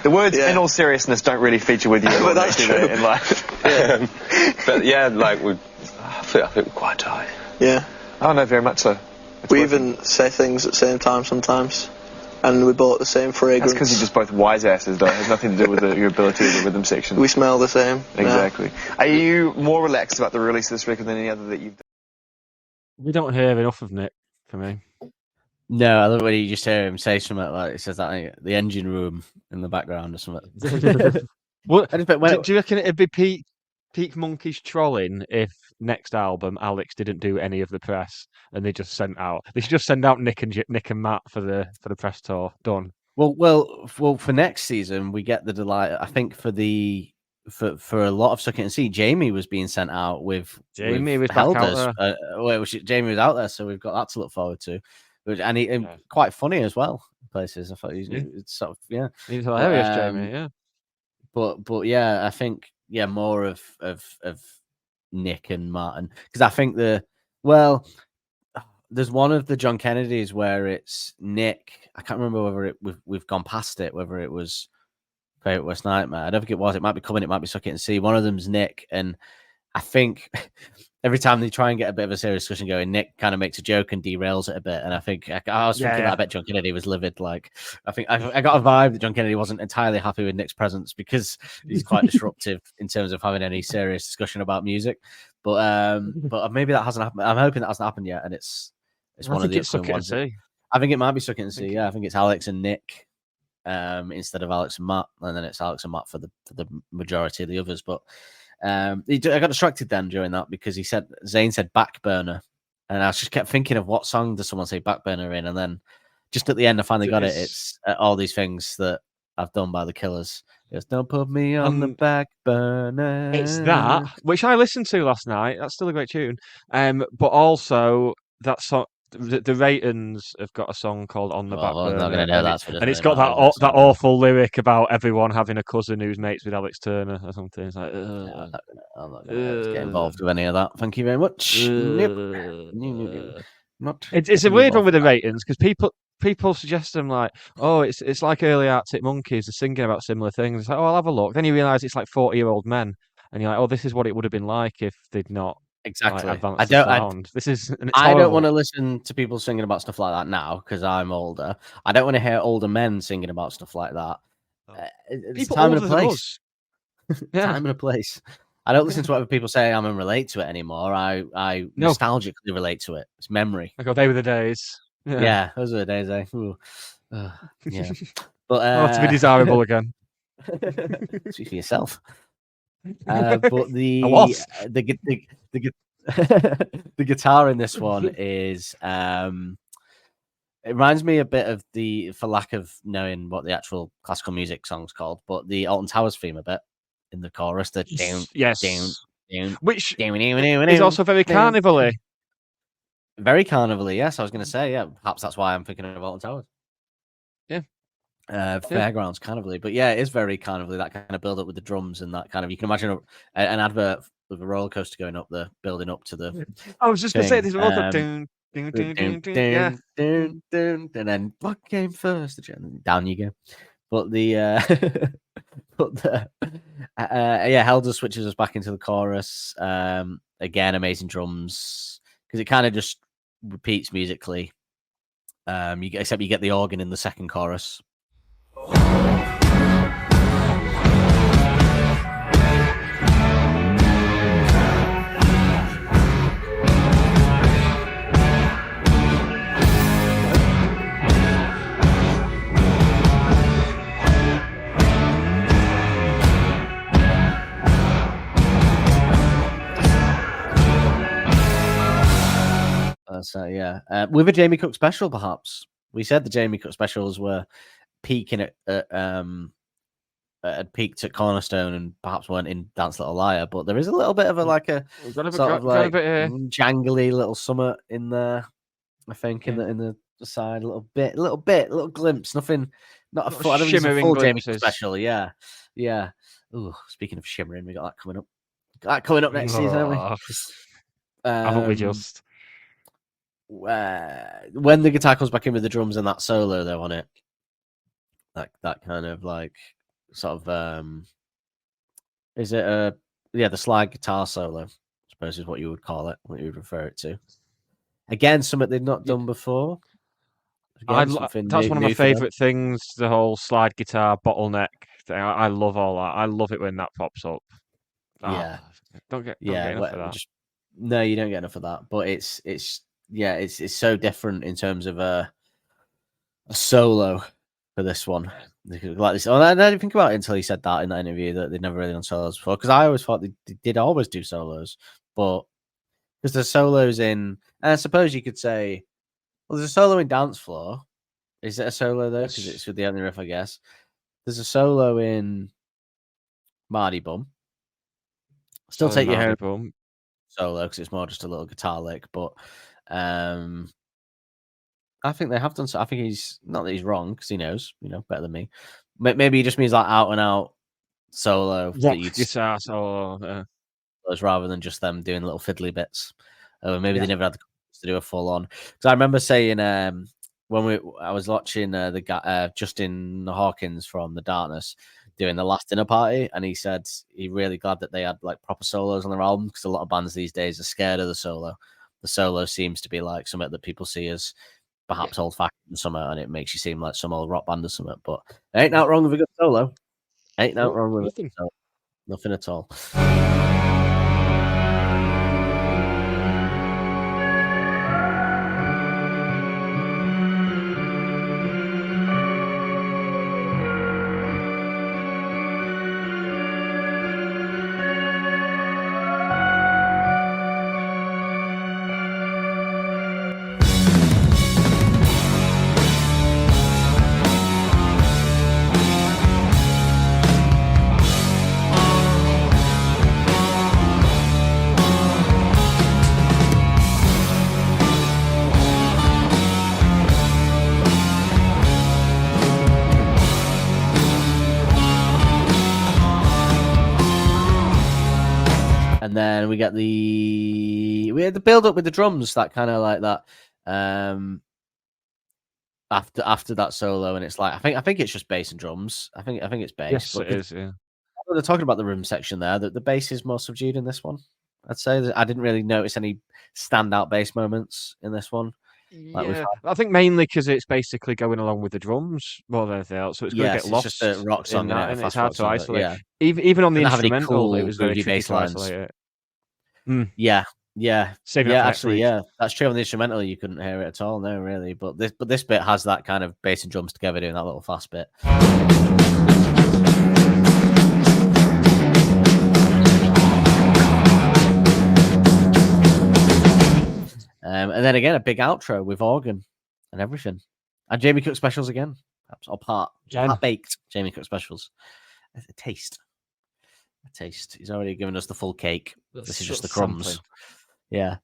Speaker 7: The words "in all seriousness" don't really feature with you,
Speaker 8: but that's true
Speaker 7: in life.
Speaker 8: But yeah, like I think we're quite tight.
Speaker 7: Yeah. Oh no, very much so.
Speaker 8: We even say things at the same time sometimes. And we bought the same fragrance.
Speaker 7: That's because you're just both wise asses, though. It has nothing to do with your ability of the rhythm section.
Speaker 8: We smell the same.
Speaker 7: Exactly. Yeah. Are you more relaxed about the release of this record than any other that you've done?
Speaker 2: We don't hear enough of Nick, for me.
Speaker 3: No, I love when you just hear him say something like, it says that the engine room in the background or something.
Speaker 2: Do you reckon it'd be Pete peak monkeys trolling if next album Alex didn't do any of the press and they just sent out. They should just send out Nick and Matt for the press tour. Done.
Speaker 3: Well, for next season we get the delight. I think for a lot of Suck It and See, Jamie was being sent out with
Speaker 2: Jamie was
Speaker 3: Helders.
Speaker 2: back out there.
Speaker 3: Jamie was out there, so we've got that to look forward to. And quite funny as well. Places I thought it's sort of
Speaker 2: He's hilarious, Jamie. Yeah.
Speaker 3: But yeah, I think more of Nick and Martin, because I think there's one of the John Kennedys where it's Nick. I can't remember whether we've gone past it, whether it was Favourite Worst Nightmare. I don't think it was. It might be coming. It might be Suck It and See. One of them's Nick, and I think every time they try and get a bit of a serious discussion going, Nick kind of makes a joke and derails it a bit. And I think I was thinking that I bet John Kennedy was livid. Like, I think I got a vibe that John Kennedy wasn't entirely happy with Nick's presence because he's quite disruptive in terms of having any serious discussion about music. But maybe that hasn't happened. I'm hoping that hasn't happened yet, and it's one of the upcoming ones. I think it might be Suck It and See. Yeah, I think it's Alex and Nick instead of Alex and Matt, and then it's Alex and Matt for the majority of the others. But I got distracted then during that because Zane said back burner, and I just kept thinking of what song does someone say back burner in, and then just at the end I finally got it. It's All These Things That I've Done by the Killers. Just don't put me on the back burner.
Speaker 2: It's that, which I listened to last night. That's still a great tune. But also that song. The Ratings have got a song called "On the Back Burner,"
Speaker 3: not gonna know that,
Speaker 2: and it's got that awful lyric about everyone having a cousin who's mates with Alex Turner or something. It's like,
Speaker 3: I'm not gonna get involved with any of that. Thank you very much.
Speaker 2: It's a weird one with the Ratings because people suggest them like, oh, it's like early Arctic Monkeys. They're singing about similar things. It's like, oh, I'll have a look. Then you realise it's like 40-year-old men, and you're like, oh, this is what it would have been like if they'd not.
Speaker 3: Exactly.
Speaker 2: Like, I don't
Speaker 3: want to listen to people singing about stuff like that now because I'm older. I don't want to hear older men singing about stuff like that. It's time and a place. Time and a place. I don't listen to whatever people say. I'm and relate to it anymore. I nostalgically relate to it. It's memory.
Speaker 2: I go, they were the days.
Speaker 3: Yeah, those were the days. Yeah, but
Speaker 2: to be desirable again.
Speaker 3: Speak for yourself. But the guitar in this one is it reminds me a bit of for lack of knowing what the actual classical music song's called, but the Alton Towers theme a bit in the chorus. The
Speaker 2: which is also very carnival-y.
Speaker 3: Very carnival-y, yes. I was going to say, perhaps that's why I'm thinking of Alton Towers. Fairgrounds carnival-y, but it is very carnival-y, that kind of build up with the drums and that kind of, you can imagine an advert with a roller coaster going up the building up to the
Speaker 2: I was just going to say this
Speaker 3: and then what came first, down you go. But Helder switches us back into the chorus again. Amazing drums because it kind of just repeats musically, except you get the organ in the second chorus. With a Jamie Cook special, perhaps. We said the Jamie Cook specials were peaking had peaked at Cornerstone and perhaps weren't in Dance Little Liar, but there is a little bit of a jangly little summer in there. I think in the side, a little glimpse. Nothing, not a full, full Jamie Cook special. Yeah. Ooh, speaking of shimmering, we got that coming up. Next season, haven't we?
Speaker 2: Haven't we just?
Speaker 3: When the guitar comes back in with the drums and that solo though on it, that kind of like sort of is it the slide guitar solo, I suppose is what you would call it, what you would refer it to. Again, something they've not done before.
Speaker 2: That's one of my favourite things, the whole slide guitar bottleneck thing. I love all that. I love it when that pops up. Don't get enough of that.
Speaker 3: No, you don't get enough of that. But it's so different in terms of a solo for this one. Like this. I didn't think about it until he said that in that interview that they'd never really done solos before. Because I always thought they did always do solos, but because there's solos in, and I suppose you could say, well, there's a solo in Dance Floor. Is it a solo though? Because it's with the only riff, I guess. There's a solo in Mardy Bum. Still take your home solo because it's more just a little guitar lick, but I think they have done so. I think he's not that he's wrong because he knows, better than me. Maybe he just means like out and out solo
Speaker 2: guitar solo,
Speaker 3: rather than just them doing little fiddly bits. Maybe they never had the confidence to do a full on. Because I remember saying when I was watching the guy Justin Hawkins from The Darkness doing the last dinner party, and he said he's really glad that they had like proper solos on their album because a lot of bands these days are scared of the solo. The solo seems to be like something that people see as perhaps old-fashioned something, and it makes you seem like some old rock band or something. But ain't nothing wrong with a good solo. Ain't nothing wrong with it. So, nothing at all. And then we had the build up with the drums, that kind of like that. After that solo, and it's like I think it's just bass and drums. I think it's bass.
Speaker 2: Yes,
Speaker 3: but
Speaker 2: it is. Yeah.
Speaker 3: They're talking about the room section there. That the bass is more subdued in this one. I'd say I didn't really notice any standout bass moments in this one.
Speaker 2: Yeah, I think mainly because it's basically going along with the drums more than anything else, so it's going to get lost.
Speaker 3: It's just a rock song,
Speaker 2: and it's hard to isolate.
Speaker 3: Yeah.
Speaker 2: Even on the instrumental, it was very tricky to isolate it.
Speaker 3: Yeah.
Speaker 2: Actually,
Speaker 3: that's true. On the instrumental, you couldn't hear it at all. No, really. But this bit has that kind of bass and drums together doing that little fast bit. And then again, a big outro with organ and everything, and Jamie Cook specials again, or part baked Jamie Cook specials. A taste. He's already given us the full cake. This is just the crumbs. Sampling. Yeah.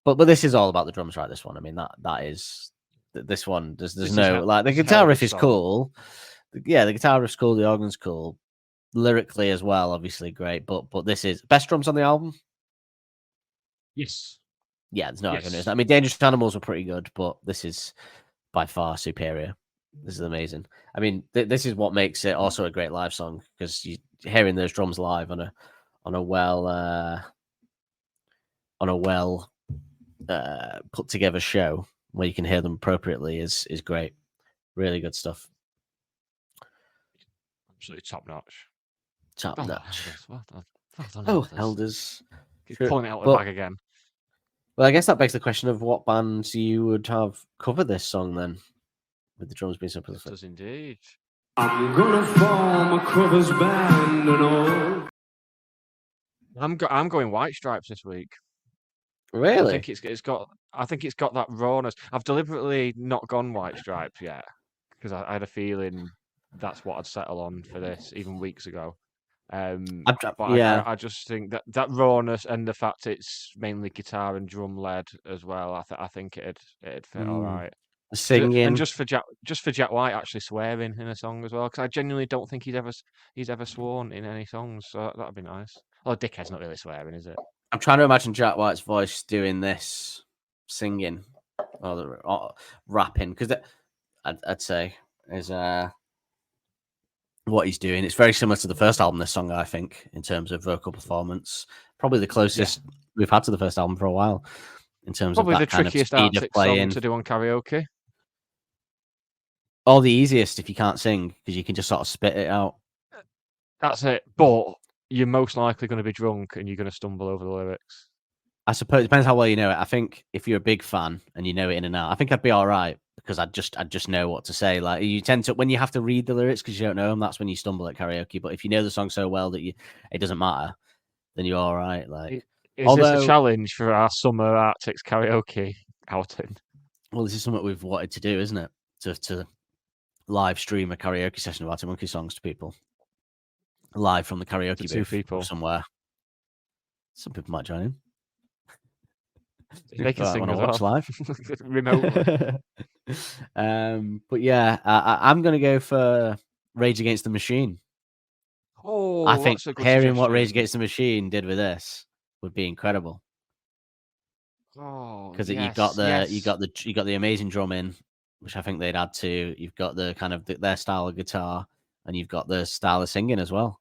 Speaker 3: But this is all about the drums, right? This one, I mean, that is this one. There's no like the guitar riff is cool. The guitar riff's cool. The organ's cool. Lyrically as well, obviously great. But this is best drums on the album.
Speaker 2: Yes.
Speaker 3: Yeah, there's no argument. I mean, Dangerous Animals were pretty good, but this is by far superior. This is amazing. I mean, this is what makes it also a great live song because you hearing those drums live on a well put together show where you can hear them appropriately is great. Really good stuff.
Speaker 2: Absolutely top notch.
Speaker 3: Top notch.
Speaker 2: Elders. Keep pulling it out of the bag again.
Speaker 3: Well, I guess that begs the question of what bands you would have cover this song then, with the drums being so prolific.
Speaker 2: It does indeed.
Speaker 6: I'm gonna form a covers band and all.
Speaker 2: I'm going White Stripes this week.
Speaker 3: Really?
Speaker 2: I think it's got that rawness. I've deliberately not gone White Stripes yet because I had a feeling that's what I'd settle on for this even weeks ago. I just think that rawness and the fact it's mainly guitar and drum led as well. I think it'd fit all right.
Speaker 3: singing,
Speaker 2: and just for Jack White actually swearing in a song as well, because I genuinely don't think he's ever sworn in any songs, so that'd be nice. Oh, Dickhead's not really swearing, is it?
Speaker 3: I'm trying to imagine Jack White's voice doing this, singing or rapping, because I'd say is what he's doing. It's very similar to the first album, this song, I think, in terms of vocal performance. Probably the closest we've had to the first album for a while, in terms
Speaker 2: probably
Speaker 3: of that
Speaker 2: the trickiest
Speaker 3: kind of speed
Speaker 2: Arctic
Speaker 3: of playing.
Speaker 2: song to do on karaoke.
Speaker 3: Or the easiest if you can't sing, because you can just sort of spit it out.
Speaker 2: That's it. But you're most likely going to be drunk and you're going to stumble over the lyrics.
Speaker 3: I suppose it depends how well you know it. I think if you're a big fan and you know it in and out, I think I'd be all right, because I'd just know what to say. Like, you tend to, when you have to read the lyrics because you don't know them, that's when you stumble at karaoke. But if you know the song so well that it doesn't matter, then you're all right. Like,
Speaker 2: Is this a challenge for our summer Arctics karaoke outing?
Speaker 3: Well, this is something we've wanted to do, isn't it? To live stream a karaoke session of Arctic Monkey songs to people, live from the karaoke booth
Speaker 2: people
Speaker 3: somewhere. Some people might join in.
Speaker 2: They can sing
Speaker 3: want to
Speaker 2: as
Speaker 3: watch
Speaker 2: well.
Speaker 3: live
Speaker 2: remotely.
Speaker 3: But yeah, I'm going to go for Rage Against the Machine.
Speaker 2: Oh,
Speaker 3: I think
Speaker 2: that's a good
Speaker 3: hearing what
Speaker 2: suggestion.
Speaker 3: Rage Against the Machine did with this would be incredible.
Speaker 2: Oh,
Speaker 3: Because
Speaker 2: yes,
Speaker 3: you got the amazing drumming, which I think they'd add to. You've got the kind of their style of guitar, and you've got the style of singing as well.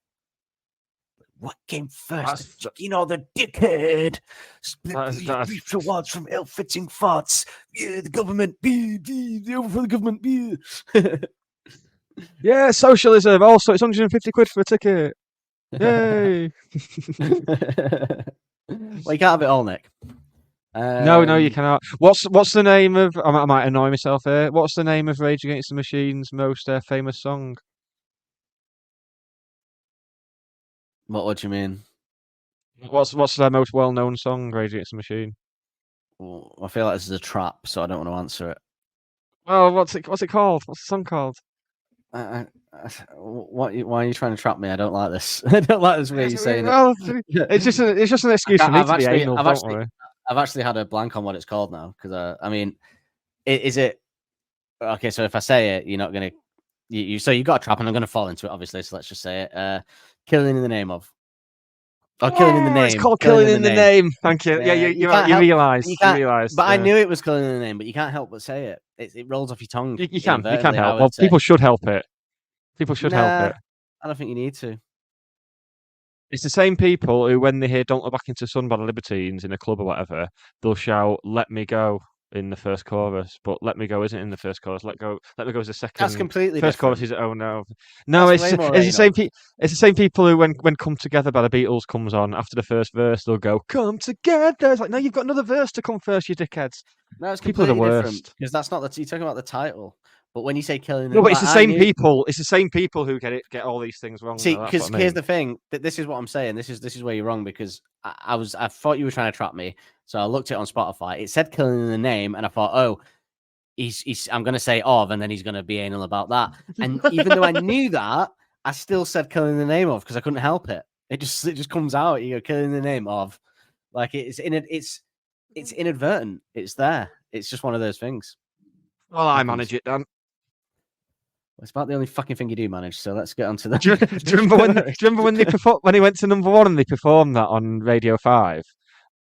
Speaker 3: What came first? The dickhead. Split rewards from ill-fitting farts. Yeah, the government. Over for the government.
Speaker 2: Yeah, socialism. Also, it's 150 quid for a ticket. Yay!
Speaker 3: Well, you can't have it all, Nick.
Speaker 2: No, you cannot. What's the name of? I might annoy myself here. What's the name of Rage Against the Machine's most famous song?
Speaker 3: What do you mean?
Speaker 2: What's their most well-known song, Rage Against the Machine?
Speaker 3: Well, I feel like this is a trap, so I don't want to answer it.
Speaker 2: Well, what's it called? What's the song called?
Speaker 3: Why are you trying to trap me? I don't like this. I don't like this way you're saying it.
Speaker 2: It's just an excuse for me to be anal.
Speaker 3: I've actually had a blank on what it's called now, because I mean, is it okay? So if I say it, you're not gonna. So you got a trap, and I'm gonna fall into it, obviously. So let's just say it. Killing in the name of. Oh, Killing in the Name.
Speaker 2: It's called Killing in the Name. Thank you. Yeah, you realised.
Speaker 3: But I knew it was Killing in the Name, but you can't help but say it. It rolls off your tongue.
Speaker 2: You can help. Well, people should help it. People should help it.
Speaker 3: I don't think you need to.
Speaker 2: It's the same people who, when they hear "Don't Look Back into the Sun" by the Libertines in a club or whatever, they'll shout "Let Me Go" in the first chorus, but "Let Me Go" isn't in the first chorus. Let Me Go is the second.
Speaker 3: That's completely
Speaker 2: first
Speaker 3: different.
Speaker 2: chorus is "Oh No." No, it's the same. It's the same people who, when "Come Together" by the Beatles comes on after the first verse, they'll go "Come Together." It's like, no, you've got another verse to come first, you dickheads.
Speaker 3: No, it's
Speaker 2: people are the
Speaker 3: completely
Speaker 2: worst.
Speaker 3: different, because that's not you're talking about the title. But when you say Killing,
Speaker 2: no, but it's the same people. It's the same people who get all these things wrong.
Speaker 3: See, because here's the thing. This is what I'm saying. This is where you're wrong, because I thought you were trying to trap me. So I looked it on Spotify. It said Killing in the Name, and I thought, oh, I'm going to say of, and then he's going to be anal about that. And even though I knew that, I still said Killing in the Name of, because I couldn't help it. It just comes out. You go Killing in the Name of, like it's inadvertent. It's there. It's just one of those things.
Speaker 2: Well, I manage it, Dan.
Speaker 3: It's about the only fucking thing you do manage. So let's get on to that.
Speaker 2: Do you remember when he went to number one and they performed that on Radio 5?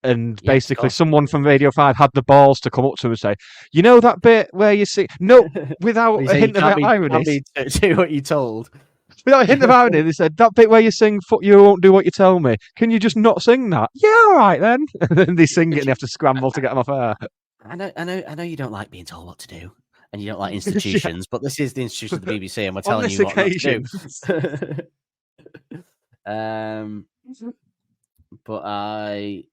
Speaker 2: And basically, someone from Radio 5 had the balls to come up to him and say, "You know that bit where you sing?" No, without a hint of irony.
Speaker 3: Do what you told.
Speaker 2: Without a hint of irony, they said, "That bit where you sing, fuck you, won't do what you tell me. Can you just not sing that?" "Yeah, all right then." And then they sing it and they have to scramble to get them off air.
Speaker 3: I know you don't like being told what to do. And you don't like institutions, but this is the institution of the BBC, and we're telling you what not to do. But I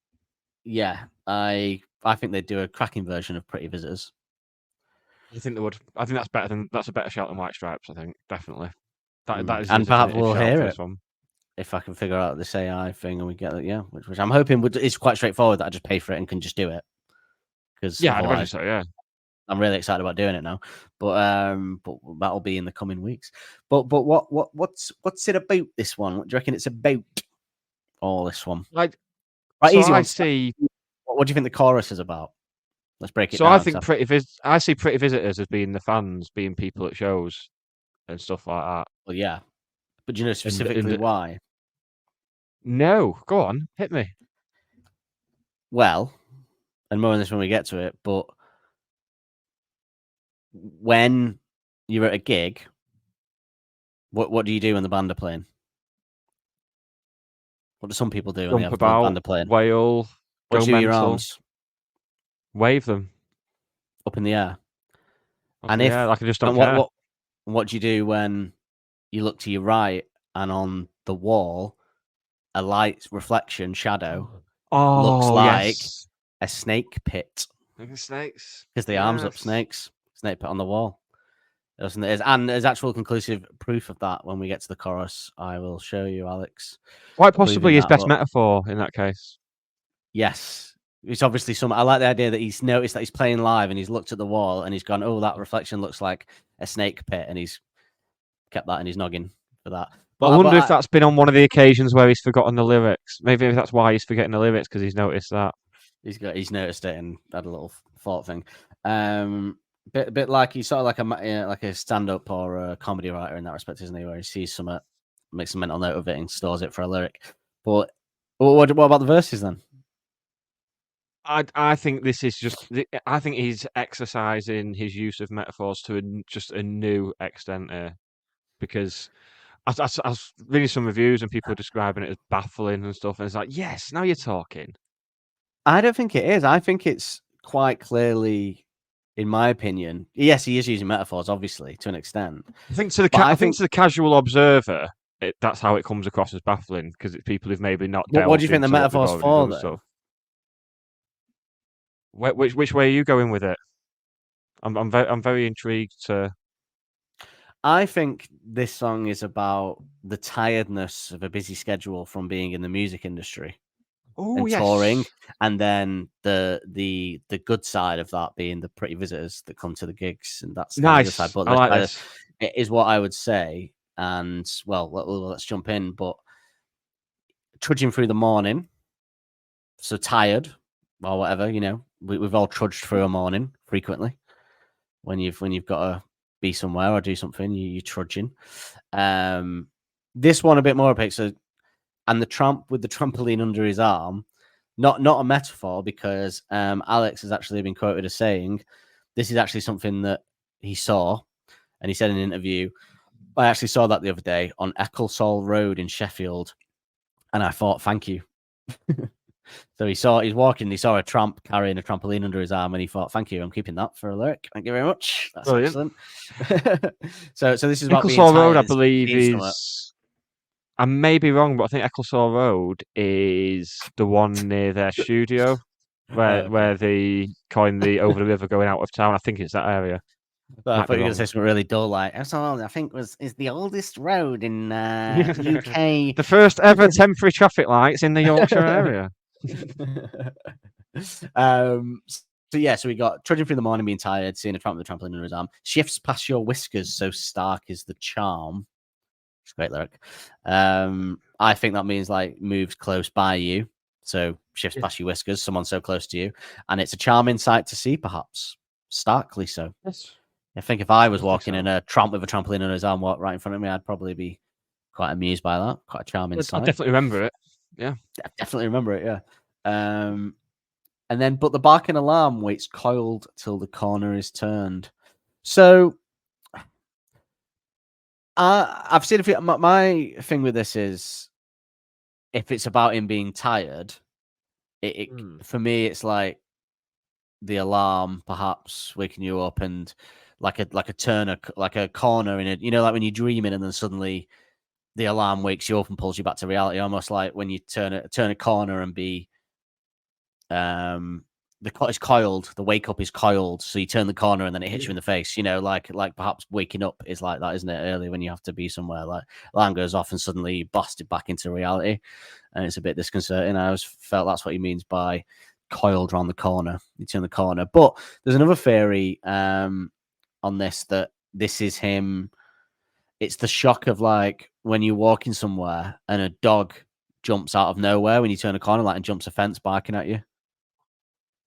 Speaker 3: think they'd do a cracking version of Pretty Visitors.
Speaker 2: I think they would. I think that's a better shout than White Stripes. I think definitely. That is,
Speaker 3: and perhaps we'll hear it if I can figure out this AI thing and we get it. Yeah, which I'm hoping is quite straightforward. That I just pay for it and can just do it. Because
Speaker 2: I'd imagine so. Yeah.
Speaker 3: I'm really excited about doing it now, but that'll be in the coming weeks. But what's it about, this one? What do you reckon it's about? All this one,
Speaker 2: Like,
Speaker 3: right?
Speaker 2: so
Speaker 3: Easy
Speaker 2: I
Speaker 3: one.
Speaker 2: see.
Speaker 3: What do you think the chorus is about? Let's break it
Speaker 2: So
Speaker 3: down.
Speaker 2: I think I see pretty visitors as being the fans, being people at shows and stuff like that.
Speaker 3: Well, yeah, but do you know specifically why?
Speaker 2: No, go on, hit me.
Speaker 3: Well, and more on this when we get to it, but when you're at a gig, what do you do when the band are playing? What do some people do when they have the band are playing?
Speaker 2: Wail,
Speaker 3: what
Speaker 2: go
Speaker 3: do you do with your
Speaker 2: mental,
Speaker 3: arms?
Speaker 2: wave them
Speaker 3: up in the air.
Speaker 2: And if like I just don't care.
Speaker 3: What do you do when you look to your right and on the wall a light reflection shadow looks like a snake pit?
Speaker 2: Snakes.
Speaker 3: Because the arms up snakes. Snake pit on the wall. And there's actual conclusive proof of that when we get to the chorus. I will show you, Alex.
Speaker 2: Quite possibly his best metaphor in that case.
Speaker 3: Yes. It's obviously I like the idea that he's noticed that he's playing live and he's looked at the wall and he's gone, oh, that reflection looks like a snake pit, and he's kept that in his noggin for that.
Speaker 2: But I wonder if that's been on one of the occasions where he's forgotten the lyrics. Maybe that's why he's forgetting the lyrics, because he's noticed that.
Speaker 3: He's noticed it and had a little thought thing. Bit like he's sort of like a stand-up or a comedy writer in that respect, isn't he? Where he sees something, makes a mental note of it, and stores it for a lyric. But what about the verses then?
Speaker 2: I think this is just. I think he's exercising his use of metaphors to just a new extent here, because I was reading some reviews and people are describing it as baffling and stuff, and it's like, yes, now you're talking.
Speaker 3: I don't think it is. I think it's quite clearly, in my opinion, yes, he is using metaphors, obviously, to an extent.
Speaker 2: I think to the casual observer, that's how it comes across as baffling, because it's people who've maybe not.
Speaker 3: What do you think the metaphor's for, though?
Speaker 2: Which way are you going with it? I'm very intrigued to.
Speaker 3: I think this song is about the tiredness of a busy schedule from being in the music industry and touring, and then the good side of that being the pretty visitors that come to the gigs, and that's
Speaker 2: nice.
Speaker 3: Side. But
Speaker 2: I like this.
Speaker 3: It is what I would say, and well, let's jump in. But trudging through the morning, so tired or whatever, we've all trudged through a morning frequently. When you've got to be somewhere or do something, you're trudging. This one a bit more epic. So, and the tramp with the trampoline under his arm, not a metaphor, because Alex has actually been quoted as saying this is actually something that he saw, and he said in an interview, I actually saw that the other day on Ecclesall Road in Sheffield, and I thought, thank you. So he's walking, he saw a tramp carrying a trampoline under his arm, and he thought, thank you, I'm keeping that for a lyric. Thank you very much. That's excellent. so this is about
Speaker 2: Ecclesall Road, I believe, is... I may be wrong, but I think Ecclesall Road is the one near their studio where they coined the over the river going out of town. I think it's that area.
Speaker 3: But I thought you were going to say something really dull, like Ecclesall, I think is the oldest road in UK.
Speaker 2: The first ever temporary traffic lights in the Yorkshire area.
Speaker 3: So we got trudging through the morning, being tired, seeing a tramp with a trampoline under his arm. Shifts past your whiskers, so stark is the charm. It's a great lyric. I think that means like moves close by you. So shifts past your whiskers, someone so close to you, and it's a charming sight to see, perhaps starkly so.
Speaker 2: Yes.
Speaker 3: I think if I was walking in a tramp with a trampoline under his arm right in front of me, I'd probably be quite amused by that. Quite a charming sight.
Speaker 2: I definitely remember it. Yeah,
Speaker 3: I definitely remember it. Yeah. And then, but the barking alarm waits coiled till the corner is turned. So, I've seen a few. My thing with this is, if it's about him being tired, for me, it's like the alarm perhaps waking you up, and like a turner, like a corner in it. Like when you're dreaming and then suddenly the alarm wakes you up and pulls you back to reality, almost like when you turn a corner and be it's coiled, the wake up is coiled, so you turn the corner and then it hits you in the face, like perhaps waking up is like that, isn't it? Early when you have to be somewhere, like alarm goes off and suddenly you're blasted back into reality, and it's a bit disconcerting. I always felt that's what he means by coiled around the corner. You turn the corner. But there's another theory on this, that this is him. It's the shock of like when you're walking somewhere and a dog jumps out of nowhere when you turn a corner, like, and jumps a fence barking at you.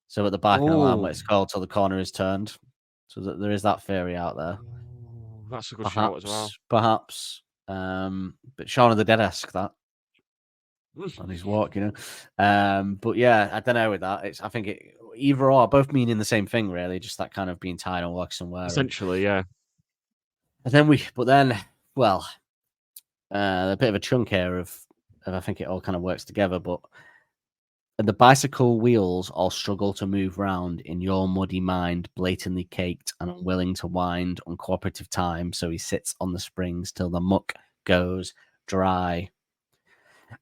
Speaker 3: So at the back of the line where it's called till the corner is turned. So that there is that theory out there.
Speaker 2: That's a good shout as well.
Speaker 3: Perhaps. But Shaun of the Dead-esque that. On his walk, but yeah, I don't know with that. I think either or, both meaning the same thing, really. Just that kind of being tired and walking somewhere.
Speaker 2: Essentially, yeah.
Speaker 3: And then a bit of a chunk here of I think it all kind of works together. But the bicycle wheels all struggle to move round in your muddy mind, blatantly caked and unwilling to wind, uncooperative time. So he sits on the springs till the muck goes dry.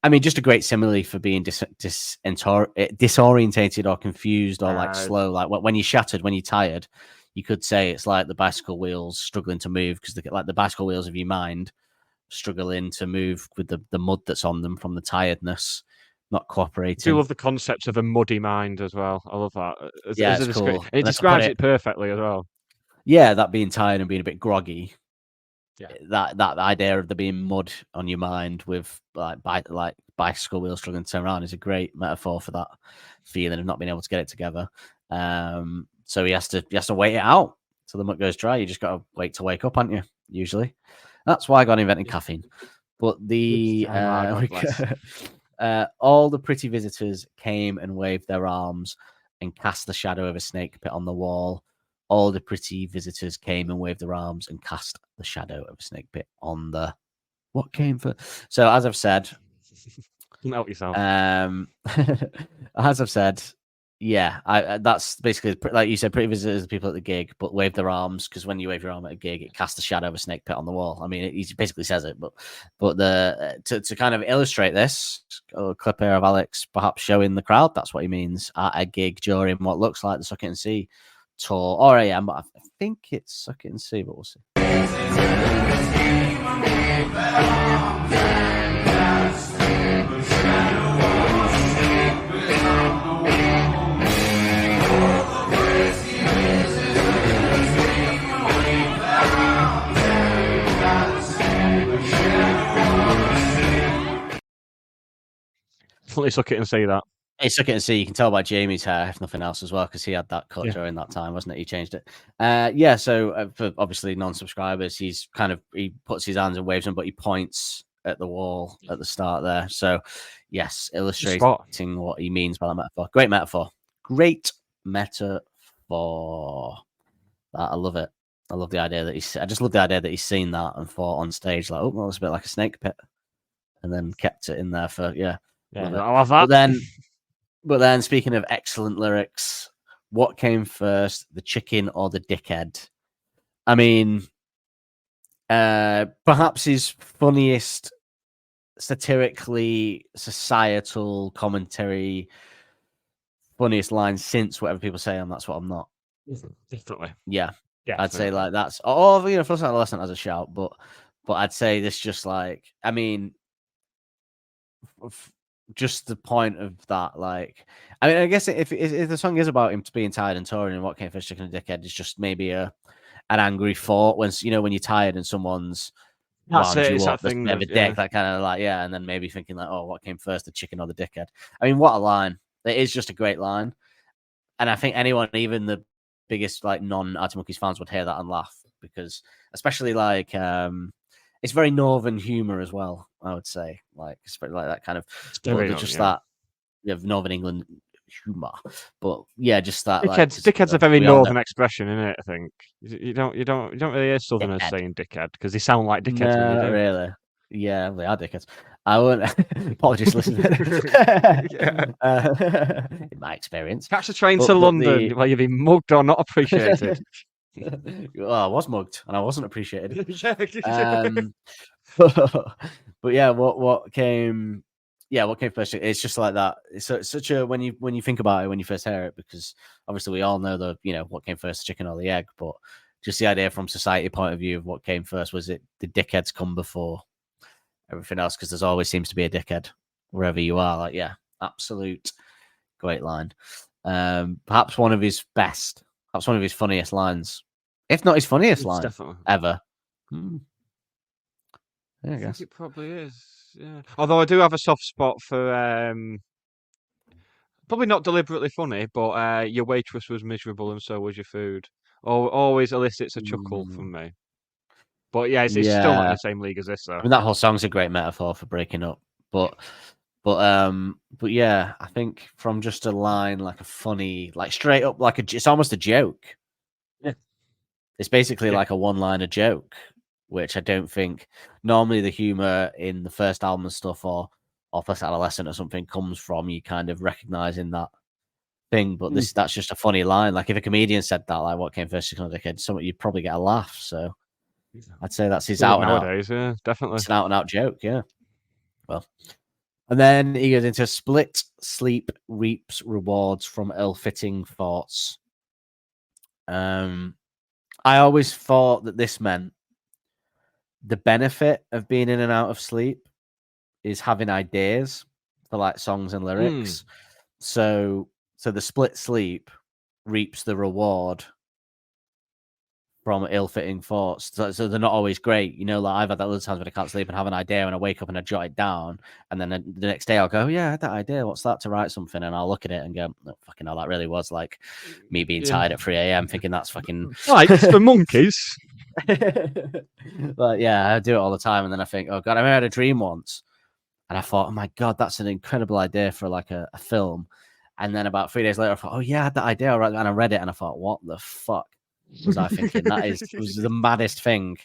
Speaker 3: I mean, just a great simile for being disorientated or confused or like slow. Like when you're shattered, when you're tired, you could say it's like the bicycle wheels struggling to move because like the bicycle wheels of your mind struggling to move with the mud that's on them from the tiredness, not cooperating.
Speaker 2: I do love the concept of a muddy mind as well. I love that.
Speaker 3: It's cool.
Speaker 2: It describes it perfectly as well.
Speaker 3: Yeah, that being tired and being a bit groggy.
Speaker 2: Yeah.
Speaker 3: That idea of there being mud on your mind with like bicycle wheels struggling to turn around is a great metaphor for that feeling of not being able to get it together. So he has to wait it out till the muck goes dry. You just got to wait to wake up, aren't you? Usually, that's why God invented caffeine. But all the pretty visitors came and waved their arms and cast the shadow of a snake pit on the wall. All the pretty visitors came and waved their arms and cast the shadow of a snake pit on the what came for. So as I've said,
Speaker 2: help yourself.
Speaker 3: As I've said, yeah, that's basically like you said. Pretty visitors are people at the gig, but wave their arms because when you wave your arm at a gig, it casts the shadow of a snake pit on the wall. I mean, he basically says it, but to kind of illustrate this, a clip here of Alex perhaps showing the crowd that's what he means at a gig during what looks like the Suck It and See tour or AM, but I think it's Suck It and See, but we'll see.
Speaker 2: Definitely Suck It and See that.
Speaker 3: Hey, Suck It and See. You can tell by Jamie's hair, if nothing else, as well, because he had that cut during that time, wasn't it? He changed it. So for obviously non-subscribers, he puts his hands and waves them, but he points at the wall at the start there. So, yes, illustrating what he means by that metaphor. Great metaphor. Great metaphor. I love it. I love the idea that I just love the idea that he's seen that and thought on stage like, oh, well, it's a bit like a snake pit, and then kept it in there for
Speaker 2: I love that.
Speaker 3: But then, speaking of excellent lyrics, what came first, the chicken or the dickhead? I mean, perhaps his funniest satirically societal commentary, funniest line since Whatever People Say, and That's What I'm Not.
Speaker 2: Definitely.
Speaker 3: Yeah. I'd say like that's first adolescent as a shout, but I'd say this just like, I mean, just the point of that, like, I mean, I guess if the song is about him being tired and touring and what came first, chicken and dickhead, it's just maybe an angry thought when you're tired and someone's
Speaker 2: it's that thing
Speaker 3: that kind of like, and then maybe thinking like, oh, what came first, the chicken or the dickhead? I mean, what a line. It is just a great line. And I think anyone, even the biggest like non-Arctic Monkeys fans, would hear that and laugh, because especially like it's very northern humor as well, I would say, like that kind of that you have Northern England humor, but just that
Speaker 2: dickhead's a very northern expression, isn't it? I think you don't really hear southerners saying dickhead because they sound like dickheads.
Speaker 3: No, not really. Yeah, they are dickheads. I won't. Apologies, listening. In my experience,
Speaker 2: catch the train to London where you've been mugged or not appreciated.
Speaker 3: Well, I was mugged and I wasn't appreciated. But yeah, what came first? It's just like that. It's such a when you think about it when you first hear it, because obviously we all know what came first, the chicken or the egg, but just the idea from society point of view of what came first, was it the dickheads come before everything else? Because there's always seems to be a dickhead wherever you are. Like, absolute great line. Perhaps one of his best, perhaps one of his funniest lines, if not his funniest line ever. I guess
Speaker 2: it probably is. Yeah. Although I do have a soft spot for probably not deliberately funny, but your waitress was miserable and so was your food. Always elicits a chuckle from me. But yeah, it's still not in the same league as this, though.
Speaker 3: I mean, that whole song's a great metaphor for breaking up, but yeah, I think from just a line, like a funny, like straight up, like it's almost a joke.
Speaker 2: Yeah,
Speaker 3: it's basically like a one-liner joke, which I don't think normally the humor in the first album and stuff, or First Adolescent or something, comes from you kind of recognizing that thing. But that's just a funny line. Like if a comedian said that, like what came first, Chicken or Dickhead, you'd probably get a laugh. So I'd say that's his out and out.
Speaker 2: Nowadays, yeah, definitely.
Speaker 3: It's an out and out joke, yeah. Well, and then he goes into split sleep reaps rewards from ill-fitting thoughts. I always thought that this meant the benefit of being in and out of sleep is having ideas for like songs and lyrics. So the split sleep reaps the reward from ill-fitting thoughts. So they're not always great. You know, like I've had that other times when I can't sleep and have an idea and I wake up and I jot it down. And then the next day I'll go, yeah, I had that idea. What's that, to write something? And I'll look at it and go, oh, fucking hell, that really was like me being tired at 3 a.m. thinking that's fucking...
Speaker 2: It's for monkeys.
Speaker 3: But yeah, I do it all the time. And then I think, oh God, I had a dream once. And I thought, oh my God, that's an incredible idea for like a film. And then about 3 days later, I thought, oh yeah, I had that idea. And I read it and I thought, what the fuck was I thinking? It was the maddest thing.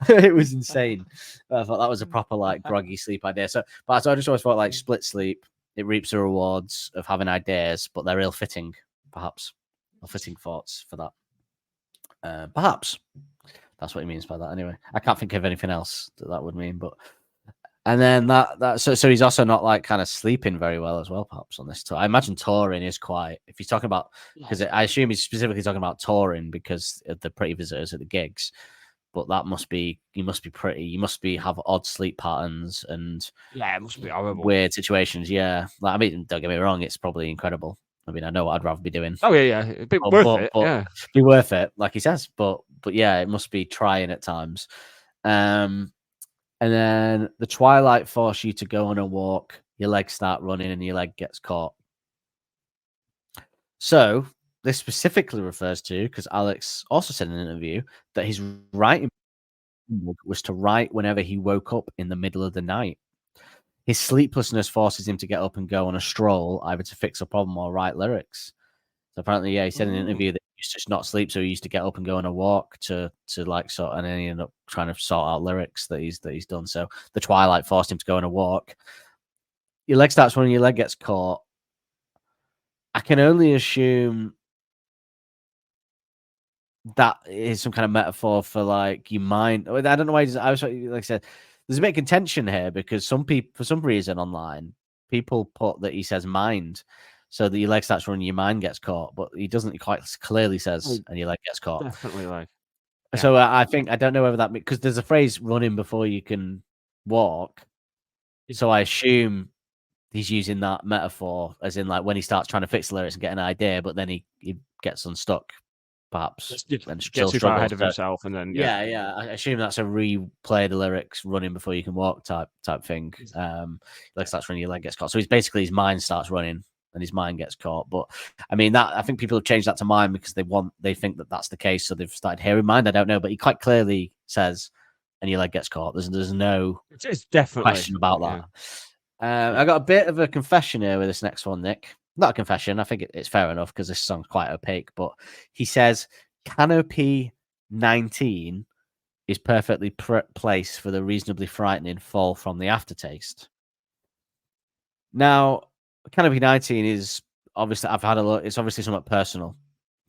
Speaker 3: It was insane. I thought that was a proper like groggy sleep idea. So I just always thought like split sleep, it reaps the rewards of having ideas, but they're ill-fitting, perhaps. Ill-fitting thoughts for that. Perhaps. That's what he means by that anyway. I can't think of anything else that would mean, but... And then so he's also not like kind of sleeping very well as well, perhaps on this tour. I imagine touring is quite, if he's talking about, because I assume he's specifically talking about touring because of the pretty visitors at the gigs. But that must be, you must have odd sleep patterns and
Speaker 2: it must be horrible.
Speaker 3: Weird situations. Yeah, like I mean, don't get me wrong, it's probably incredible. I mean, I know what I'd rather be doing.
Speaker 2: Oh yeah, it'd be worth it. Yeah,
Speaker 3: be worth it, like he says. But yeah, it must be trying at times. And then the twilight force you to go on a walk, your legs start running and your leg gets caught. So this specifically refers to, because Alex also said in an interview that his writing was to write whenever he woke up in the middle of the night. His sleeplessness forces him to get up and go on a stroll, either to fix a problem or write lyrics. So apparently, yeah, he said in an interview that he used to just not sleep, so he used to get up and go on a walk to like sort, and then he ended up trying to sort out lyrics that he's done. So the twilight forced him to go on a walk. Your leg starts running, your leg gets caught. I can only assume that is some kind of metaphor for like your mind. I don't know why. I was like I said, there's a bit of contention here because some people, for some reason, online people put that he says mind. So that your leg starts running, your mind gets caught, but he doesn't quite clearly says, and your leg gets caught.
Speaker 2: Definitely, like. Yeah.
Speaker 3: So I don't know whether that, because there's a phrase running before you can walk. So I assume he's using that metaphor as in like when he starts trying to fix the lyrics and get an idea, but then he gets unstuck, perhaps.
Speaker 2: And gets too far ahead of himself, and then
Speaker 3: yeah. I assume that's a replay the lyrics running before you can walk type thing. Leg starts running, your leg gets caught. So he's basically his mind starts running. And his mind gets caught. But I mean, that I think people have changed that to mind because they think that that's the case. So they've started hearing mind. I don't know, but he quite clearly says, and your leg gets caught. There's no question about that. I got a bit of a confession here with this next one, Nick. Not a confession. I think it's fair enough because this song's quite opaque. But he says, Canopy 19 is perfectly placed for the reasonably frightening fall from the aftertaste. Now, Canopy 19 is obviously, I've had a look, it's obviously somewhat personal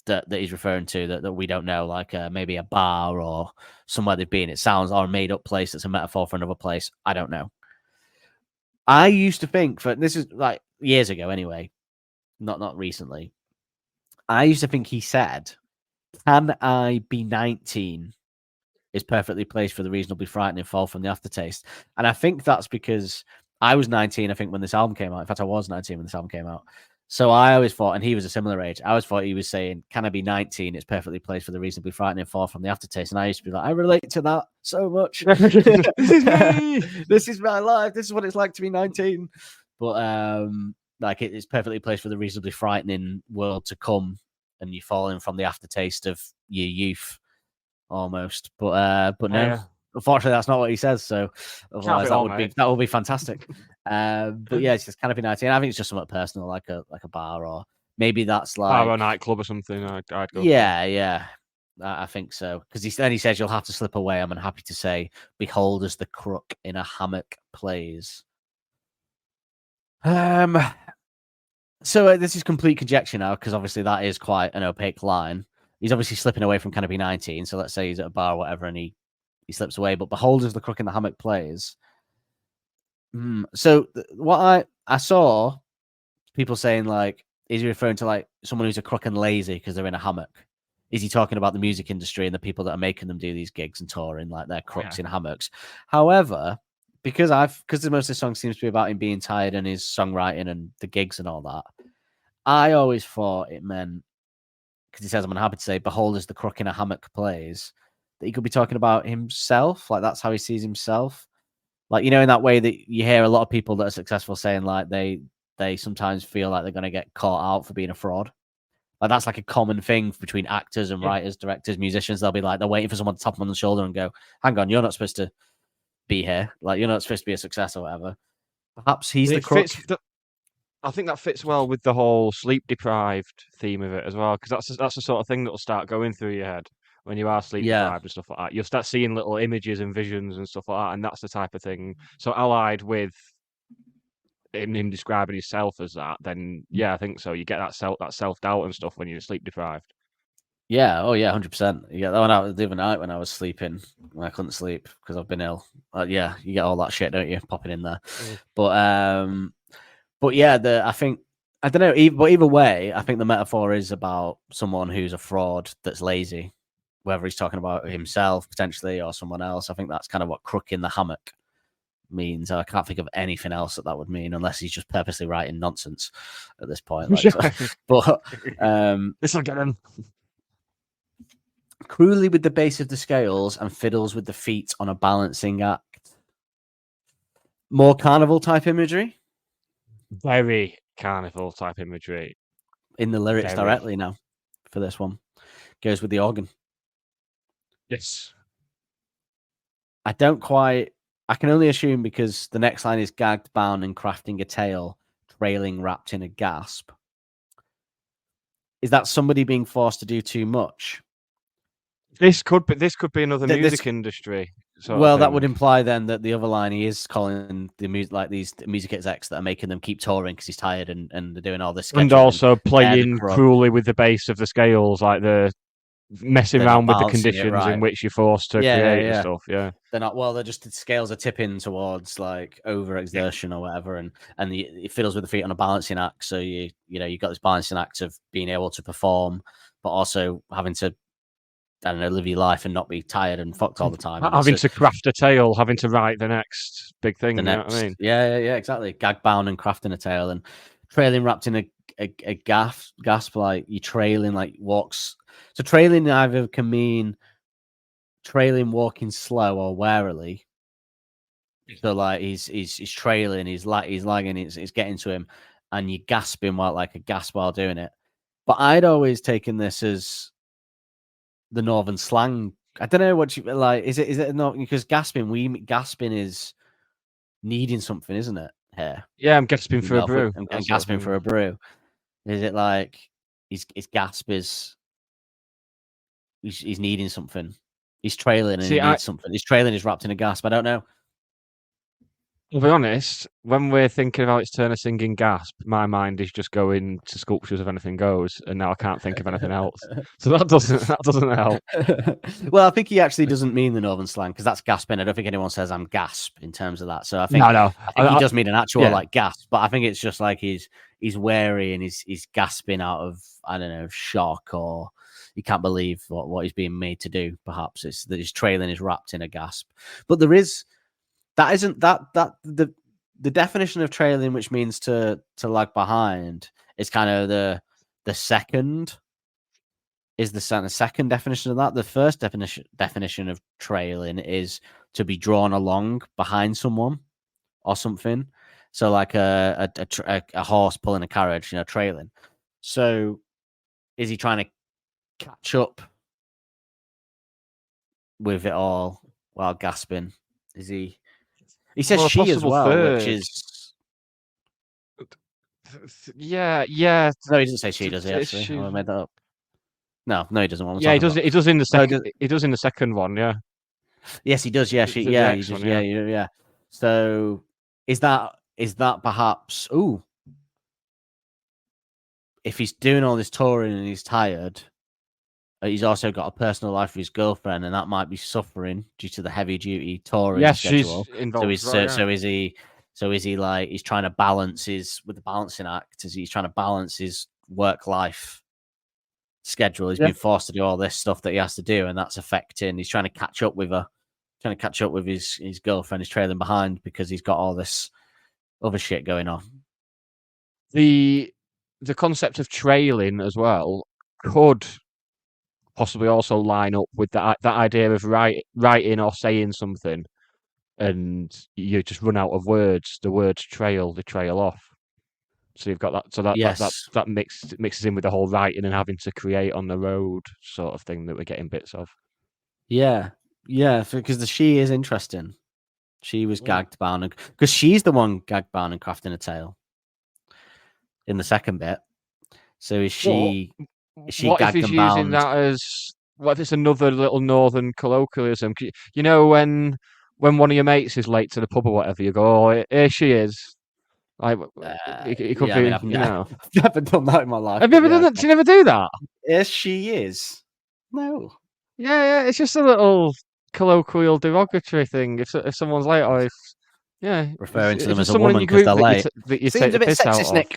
Speaker 3: that he's referring to that we don't know, like maybe a bar or somewhere they've been. It sounds, or a made up place that's a metaphor for another place. I don't know. I used to think, this is like years ago anyway, not recently. I used to think he said, can I be 19 is perfectly placed for the reasonably frightening fall from the aftertaste. And I think that's because I was 19, I think, when this album came out. In fact, I was 19 when this album came out. So I always thought, and he was a similar age, I always thought he was saying, can I be 19? It's perfectly placed for the reasonably frightening fall from the aftertaste. And I used to be like, I relate to that so much. This is me. This is my life. This is what it's like to be 19. But like it's perfectly placed for the reasonably frightening world to come, and you're falling from the aftertaste of your youth almost. But no,
Speaker 2: Yeah.
Speaker 3: unfortunately, that's not what he says. So otherwise,
Speaker 2: it all, mate.
Speaker 3: that would be fantastic. But yeah, it's just Canopy 19. I think it's just something personal, like a bar, or maybe that's like
Speaker 2: bar or nightclub or something. I'd go.
Speaker 3: Yeah. I think so, because he says you'll have to slip away. I'm unhappy to say, behold as the crook in a hammock plays. So this is complete conjecture now, because obviously that is quite an opaque line. He's obviously slipping away from Canopy 19. So let's say he's at a bar or whatever, and he slips away. But behold as the crook in the hammock plays. So what I saw people saying, like, is he referring to like someone who's a crook and lazy because they're in a hammock? Is he talking about the music industry and the people that are making them do these gigs and touring, like they're crooks in hammocks? However, because the most of the song seems to be about him being tired and his songwriting and the gigs and all that, I always thought it meant, because he says, I'm unhappy to say, behold as the crook in a hammock plays, that he could be talking about himself. Like that's how he sees himself. Like, in that way that you hear a lot of people that are successful saying like they sometimes feel like they're going to get caught out for being a fraud. Like that's like a common thing between actors and writers, directors, musicians. They'll be like, they're waiting for someone to tap them on the shoulder and go, hang on, you're not supposed to be here. Like, you're not supposed to be a success or whatever. Perhaps he's the crook.
Speaker 2: I think that fits well with the whole sleep deprived theme of it as well, because that's the sort of thing that will start going through your head when you are sleep deprived and stuff like that. You'll start seeing little images and visions and stuff like that, and that's the type of thing. So allied with him describing himself as that, then yeah, I think so. You get that self doubt and stuff when you're sleep deprived.
Speaker 3: Yeah, 100%. Yeah, the other night when I was sleeping, when I couldn't sleep because I've been ill. Yeah, you get all that shit, don't you, popping in there? But yeah, I think, I don't know. But either way, I think the metaphor is about someone who's a fraud that's lazy, whether he's talking about himself potentially or someone else. I think that's kind of what crook in the hammock means. I can't think of anything else that would mean, unless he's just purposely writing nonsense at this point. Like, but
Speaker 2: this will get him.
Speaker 3: Cruelly with the base of the scales and fiddles with the feet on a balancing act. More carnival type imagery.
Speaker 2: Very carnival type imagery
Speaker 3: in the lyrics directly now for this one. Goes with the organ.
Speaker 2: Yes.
Speaker 3: I can only assume, because the next line is gagged, bound, and crafting a tale, trailing wrapped in a gasp. Is that somebody being forced to do too much?
Speaker 2: This could be another music industry.
Speaker 3: Well, that would imply then that the other line, he is calling the music, like these music execs that are making them keep touring because he's tired and they're doing all this.
Speaker 2: And also playing cruelly with the base of the scales, like the messing around with the conditions in which you're forced to create and stuff. Yeah,
Speaker 3: they're not. Well, they're just, the scales are tipping towards like overexertion or whatever, and it fiddles with the feet on a balancing act. So you got this balancing act of being able to perform, but also having to, I don't know, live your life and not be tired and fucked all the time.
Speaker 2: Having to craft a tale, having to write the next big thing. You know what I mean?
Speaker 3: Yeah, exactly. Gag bound and crafting a tale, and trailing wrapped in a gasp, like you're trailing, like walks. So trailing either can mean trailing, walking slow or warily. So like he's trailing, he's lagging, it's getting to him, and you're gasping while doing it. But I'd always taken this as the northern slang. I don't know what you like. Is it not, because gasping is needing something, isn't it? Here.
Speaker 2: Yeah, I'm gasping for a brew.
Speaker 3: I'm gasping for a brew. Is it like his gasp is he's needing something? He's trailing and he needs something. His trailing is wrapped in a gasp. I don't know.
Speaker 2: I'll be honest, when we're thinking about Turner singing gasp, my mind is just going to sculptures of Anything Goes, and now I can't think of anything else. So that doesn't help.
Speaker 3: Well, I think he actually doesn't mean the northern slang, because that's gasping. I don't think anyone says I'm gasp in terms of that. So I think,
Speaker 2: I
Speaker 3: think he does mean an actual like gasp, but I think it's just like he's wary and he's gasping out of, I don't know, shock, or he can't believe what he's being made to do. Perhaps it's that his trailing is wrapped in a gasp. But there is. That isn't the definition of trailing, which means to lag behind, is kind of the second definition of that. The first definition of trailing is to be drawn along behind someone or something. So like a horse pulling a carriage, trailing. So is he trying to catch up with it all while gasping? Is he? He says she as well, which is.
Speaker 2: Yeah.
Speaker 3: No, he doesn't say she, does he? Actually, I made that up. No, he doesn't.
Speaker 2: Yeah, he does. He does in the second. He does in the second one. Yeah.
Speaker 3: Yes, he does. Yeah, yeah. So is that perhaps? Ooh, if he's doing all this touring and he's tired, he's also got a personal life with his girlfriend, and that might be suffering due to the heavy duty touring schedule.
Speaker 2: She's involved.
Speaker 3: So is he like he's trying to balance with the balancing act? Is he's trying to balance his work life schedule? He's been forced to do all this stuff that he has to do, and that's affecting. He's trying to catch up with her, trying to catch up with his girlfriend. He's trailing behind because he's got all this other shit going on.
Speaker 2: The concept of trailing as well could possibly also line up with that idea of writing or saying something, and you just run out of words. The words trail, they trail off. So you've got that. So that mixes in with the whole writing and having to create on the road sort of thing that we're getting bits of.
Speaker 3: Yeah, because the she is interesting. She was gagged, bound, because she's the one gagged, bound, and crafting a tale in the second bit. So is she? Is she
Speaker 2: what
Speaker 3: gagged
Speaker 2: if he's
Speaker 3: and bound?
Speaker 2: using that as? What if it's another little northern colloquialism? You know when one of your mates is late to the pub or whatever, you go, "Oh, here she is." Like, it could be.
Speaker 3: I've never done that in my life.
Speaker 2: Have you ever done that? Do you never do that?
Speaker 3: Yes, she is. No.
Speaker 2: Yeah. It's just a little colloquial derogatory thing. If someone's late, or
Speaker 3: referring to them as a woman because they're late.
Speaker 2: That you
Speaker 3: seems
Speaker 2: take
Speaker 3: a bit
Speaker 2: the piss
Speaker 3: sexist,
Speaker 2: out
Speaker 3: Nick.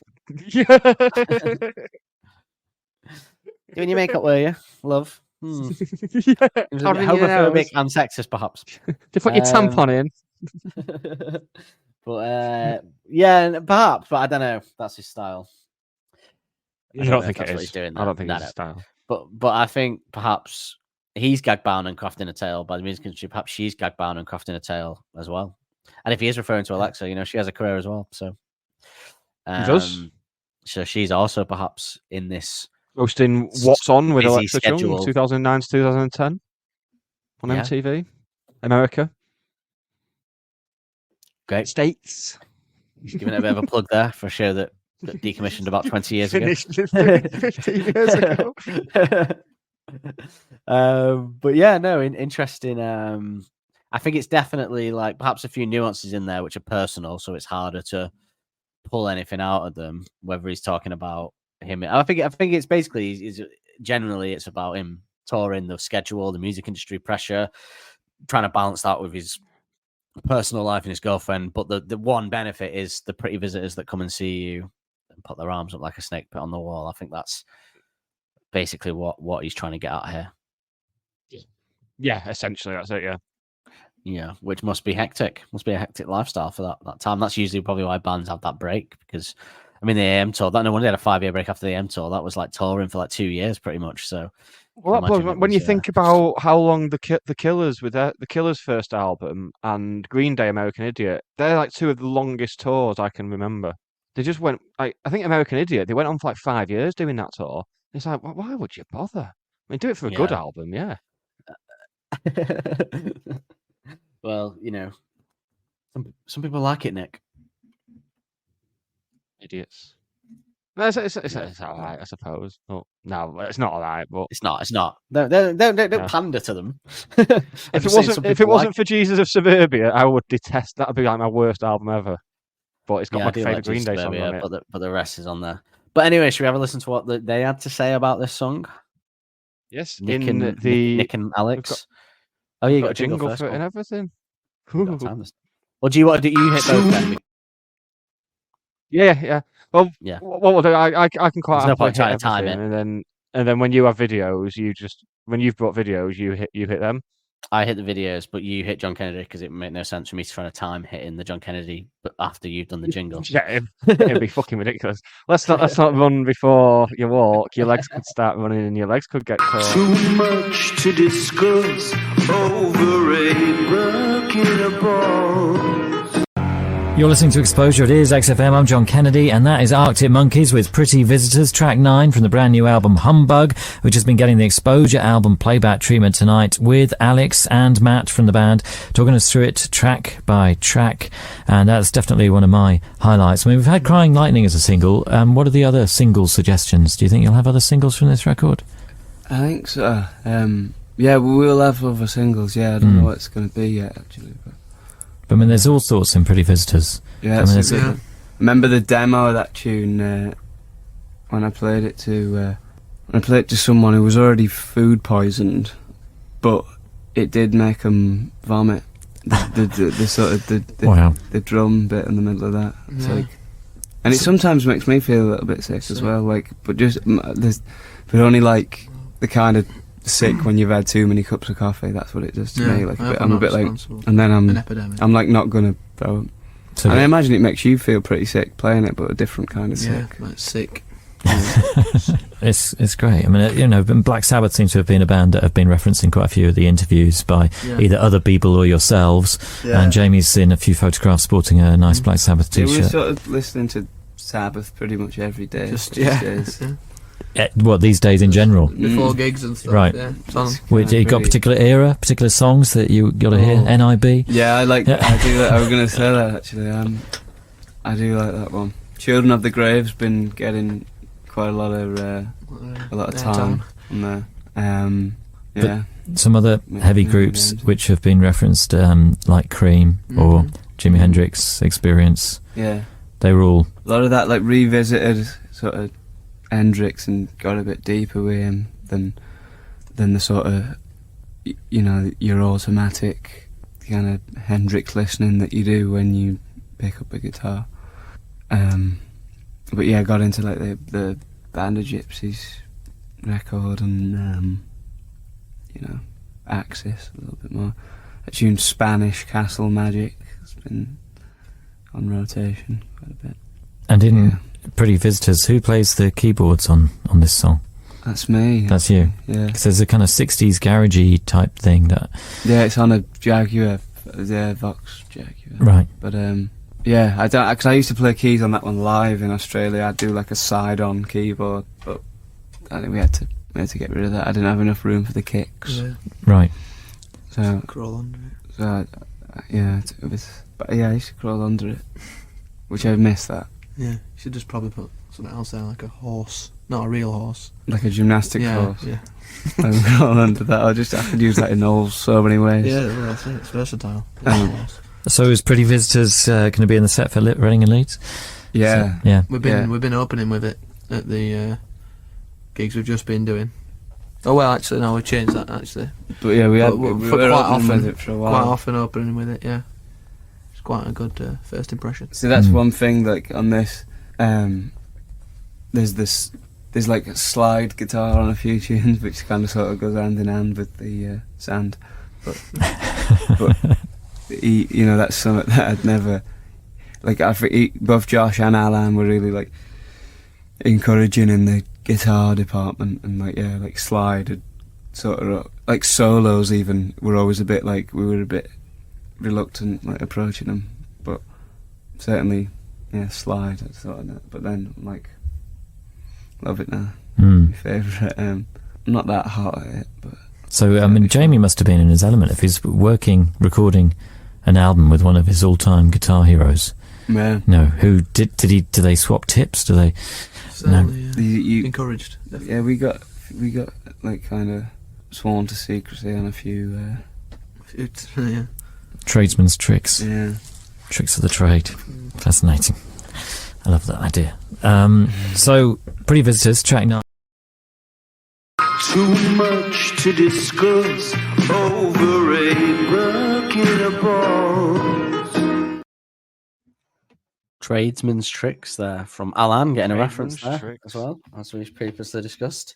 Speaker 3: Doing your makeup, were you, love? Homophobic and sexist, perhaps.
Speaker 2: To put your tampon in.
Speaker 3: But perhaps, but I don't know. That's his style.
Speaker 2: I don't think it is.
Speaker 3: What he's doing there.
Speaker 2: I don't think it's his style.
Speaker 3: But I think perhaps he's gag bound and crafting a tale by the music industry. Perhaps she's gag bound and crafting a tale as well. And if he is referring to Alexa, she has a career as well. So
Speaker 2: he does.
Speaker 3: So she's also perhaps in this
Speaker 2: hosting What's On with Alexa Chung,
Speaker 3: schedule.
Speaker 2: 2009 to 2010 on MTV, America.
Speaker 3: Great.
Speaker 2: States.
Speaker 3: Giving it a bit of a plug there for a show that decommissioned about 20 years ago.
Speaker 2: 15 years ago.
Speaker 3: But yeah, no, interesting. I think it's definitely like perhaps a few nuances in there which are personal, so it's harder to pull anything out of them. Whether he's talking about him, I think it's basically generally it's about him touring, the schedule, the music industry pressure, trying to balance that with his personal life and his girlfriend. But the one benefit is the pretty visitors that come and see you and put their arms up like a snake pit on the wall. I think that's basically what he's trying to get at here.
Speaker 2: Yeah, essentially that's it.
Speaker 3: Yeah, which must be hectic. Must be a hectic lifestyle for that time. That's usually probably why bands have that break, because I mean the AM tour. That no one had a 5-year break after the AM tour. That was like touring for like 2 years, pretty much. So,
Speaker 2: when you think about how long the Killers with the Killers' first album and Green Day, American Idiot, they're like two of the longest tours I can remember. They just went. I think American Idiot. They went on for like 5 years doing that tour. It's like, why would you bother? I mean, do it for a good album, yeah.
Speaker 3: Well, some people like it, Nick.
Speaker 2: Idiots. No, it's all right, I suppose. Oh, no, it's not all right. But
Speaker 3: it's not. Don't pander to them.
Speaker 2: If it wasn't for Jesus of Suburbia, I would detest. That would be like my worst album ever. But it's got my favourite Green Day song on it.
Speaker 3: But the rest is on there. But anyway, should we have a listen to what they had to say about this song?
Speaker 2: Yes,
Speaker 3: Nick and Alex. You got a jingle
Speaker 2: for it and everything.
Speaker 3: Well, do you hit both then?
Speaker 2: Yeah. Well,
Speaker 3: yeah.
Speaker 2: What we'll do, I can quite
Speaker 3: There's no point trying to time it,
Speaker 2: and then when you have videos, when you've brought videos, you hit them.
Speaker 3: I hit the videos, but you hit John Kennedy because it would make no sense for me to try to time hitting the John Kennedy, but after you've done the jingle.
Speaker 2: Yeah, it'd be fucking ridiculous. Let's not run before you walk. Your legs could start running and your legs could get caught.
Speaker 6: Too much to discuss over a bucket of balls.
Speaker 9: You're listening to Exposure. It is XFM. I'm John Kennedy, and that is Arctic Monkeys with Pretty Visitors, track 9 from the brand new album Humbug, which has been getting the Exposure album playback treatment tonight with Alex and Matt from the band, talking us through it track by track, and that's definitely one of my highlights. I mean, we've had Crying Lightning as a single. What are the other single suggestions? Do you think you'll have other singles from this record?
Speaker 10: I think so. Yeah, we will have other singles. Yeah, I don't know what it's going to be yet, actually.
Speaker 9: But I mean, there's all sorts in Pretty Visitors.
Speaker 10: Yeah, I remember the demo of that tune when I played it to someone who was already food poisoned, but it did make them vomit. The sort of the drum bit in the middle of that. It's like, and it sometimes makes me feel a little bit sick as well. Like, but only like the kind of sick when you've had too many cups of coffee. That's what it does to me. Like I'm a bit like, and then I'm like not gonna throw up. And I imagine it makes you feel pretty sick playing it, but a different kind of sick.
Speaker 11: Like sick.
Speaker 9: It's great. I mean, you know, Black Sabbath seems to have been a band that have been referencing quite a few of the interviews by either other people or yourselves. And Jamie's in a few photographs sporting a nice Black Sabbath t-shirt.
Speaker 10: We're sort of listening to Sabbath pretty much every day.
Speaker 9: What, these days in general?
Speaker 11: Before gigs and stuff.
Speaker 9: Right.
Speaker 11: Yeah.
Speaker 9: You got a particular era, particular songs that you got to hear? NIB?
Speaker 10: Yeah, I do that. I was going to say that actually. I do like that one. Children of the Grave's been getting quite a lot of time on there. Yeah.
Speaker 9: But some other heavy groups which have been referenced, like Cream or Jimi Hendrix Experience.
Speaker 10: Yeah.
Speaker 9: They were all
Speaker 10: a lot of that, like revisited sort of Hendrix and got a bit deeper with him than the sort of, you know, your automatic kind of Hendrix listening that you do when you pick up a guitar. But yeah, I got into like the Band of Gypsies record and you know, Axis a little bit more. A tune Spanish Castle Magic has been on rotation quite a bit.
Speaker 9: And in Pretty Visitors, who plays the keyboards on this song?
Speaker 10: That's me.
Speaker 9: That's you.
Speaker 10: Yeah.
Speaker 9: Because there's a kind of 60s garagey type thing that.
Speaker 10: Yeah, it's on a Jaguar, Vox Jaguar.
Speaker 9: Right.
Speaker 10: But yeah, I don't, because I used to play keys on that one live in Australia. I'd do like a side-on keyboard, but I think we had to get rid of that. I didn't have enough room for the kicks.
Speaker 11: Yeah.
Speaker 9: Right.
Speaker 10: So
Speaker 11: crawl under it.
Speaker 10: So yeah, but yeah, I used to crawl under it, which I missed that.
Speaker 11: Yeah, you should just probably put something else there, like a horse, not a real horse,
Speaker 10: like a gymnastic horse.
Speaker 11: Yeah.
Speaker 10: I would crawl under that. I could use that in so many ways.
Speaker 11: Yeah, well, that's it. It's versatile.
Speaker 9: So is Pretty Visitors going to be in the set for Reading and Leeds?
Speaker 10: Yeah.
Speaker 9: So, yeah.
Speaker 11: We've been opening with it at the gigs we've just been doing. Oh well, actually no, we changed that actually.
Speaker 10: But yeah, we were
Speaker 11: quite often
Speaker 10: with it for a while.
Speaker 11: Quite often opening with it, yeah. It's quite a good first impression.
Speaker 10: See, that's one thing. Like on this, there's like a slide guitar on a few tunes, which kind of sort of goes hand in hand with the sound. But you know, that's something that I'd never like. Both Josh and Alan were really like encouraging in the guitar department, and like slide had sort of like solos even were always a bit like we were a bit reluctant like approaching them, but certainly slide I thought of that, but then like love it now. My favourite. I'm not that hot at it, but
Speaker 9: so I mean Jamie must have been in his element if he's recording an album with one of his all-time guitar heroes.
Speaker 10: Yeah.
Speaker 9: No, who do they swap tips? Do they?
Speaker 11: Certainly,
Speaker 9: no.
Speaker 11: You encouraged.
Speaker 10: Definitely. Yeah, we got like kind of sworn to secrecy on a few.
Speaker 9: Tradesman's tricks.
Speaker 10: Yeah.
Speaker 9: Tricks of the trade. Fascinating. I love that idea. So, Pretty Visitors, track 9.
Speaker 6: Too much to discuss over a bucket of balls.
Speaker 3: Tradesman's Tricks there from Alan, getting a reference there
Speaker 2: Tricks.
Speaker 3: as well, as we've previously discussed.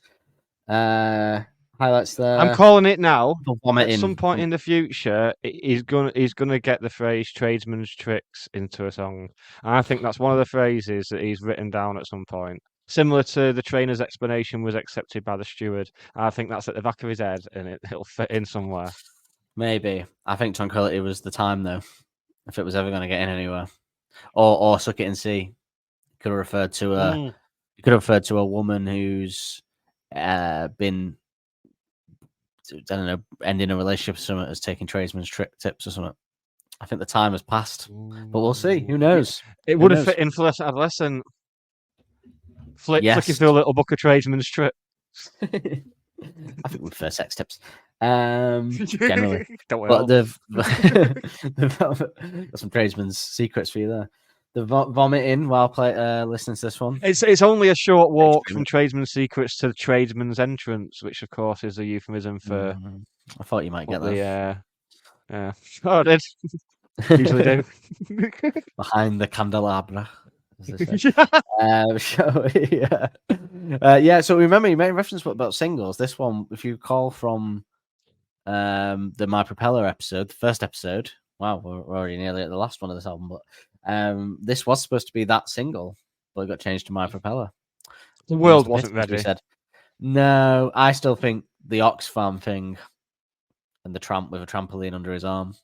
Speaker 3: Highlights there.
Speaker 2: I'm calling it now.
Speaker 3: Vomiting.
Speaker 2: At some point in the future, he's gonna get the phrase "tradesman's tricks" into a song. And I think that's one of the phrases that he's written down at some point. Similar to the trainer's explanation was accepted by the steward. I think that's at the back of his head, and it'll fit in somewhere.
Speaker 3: Maybe. I think Tranquility was the time, though, if it was ever going to get in anywhere. or suck it and see. Could have referred to a woman who's been, I don't know, ending a relationship or something, as taking tradesman's tips or something. I think the time has passed, but we'll see. Who knows?
Speaker 2: It would have fit in for this adolescent. Flicking through a little book of tradesman's trip.
Speaker 3: I think we prefer sex tips. Generally.
Speaker 2: But
Speaker 3: they've got some tradesman's secrets for you there. The vomiting while listening to this one.
Speaker 2: It's only a short walk from tradesman's secrets to the tradesman's entrance, which of course is a euphemism for.
Speaker 3: I thought you might get that.
Speaker 2: Yeah. Oh, I did. Usually do.
Speaker 3: Behind the candelabra. So remember you made reference about singles. This one, if you recall from the My Propeller episode, the first episode. Wow, we're already nearly at the last one of this album, but this was supposed to be that single, but it got changed to My Propeller.
Speaker 2: The world wasn't ready.
Speaker 3: Said. No, I still think the Oxfam thing and the tramp with a trampoline under his arm.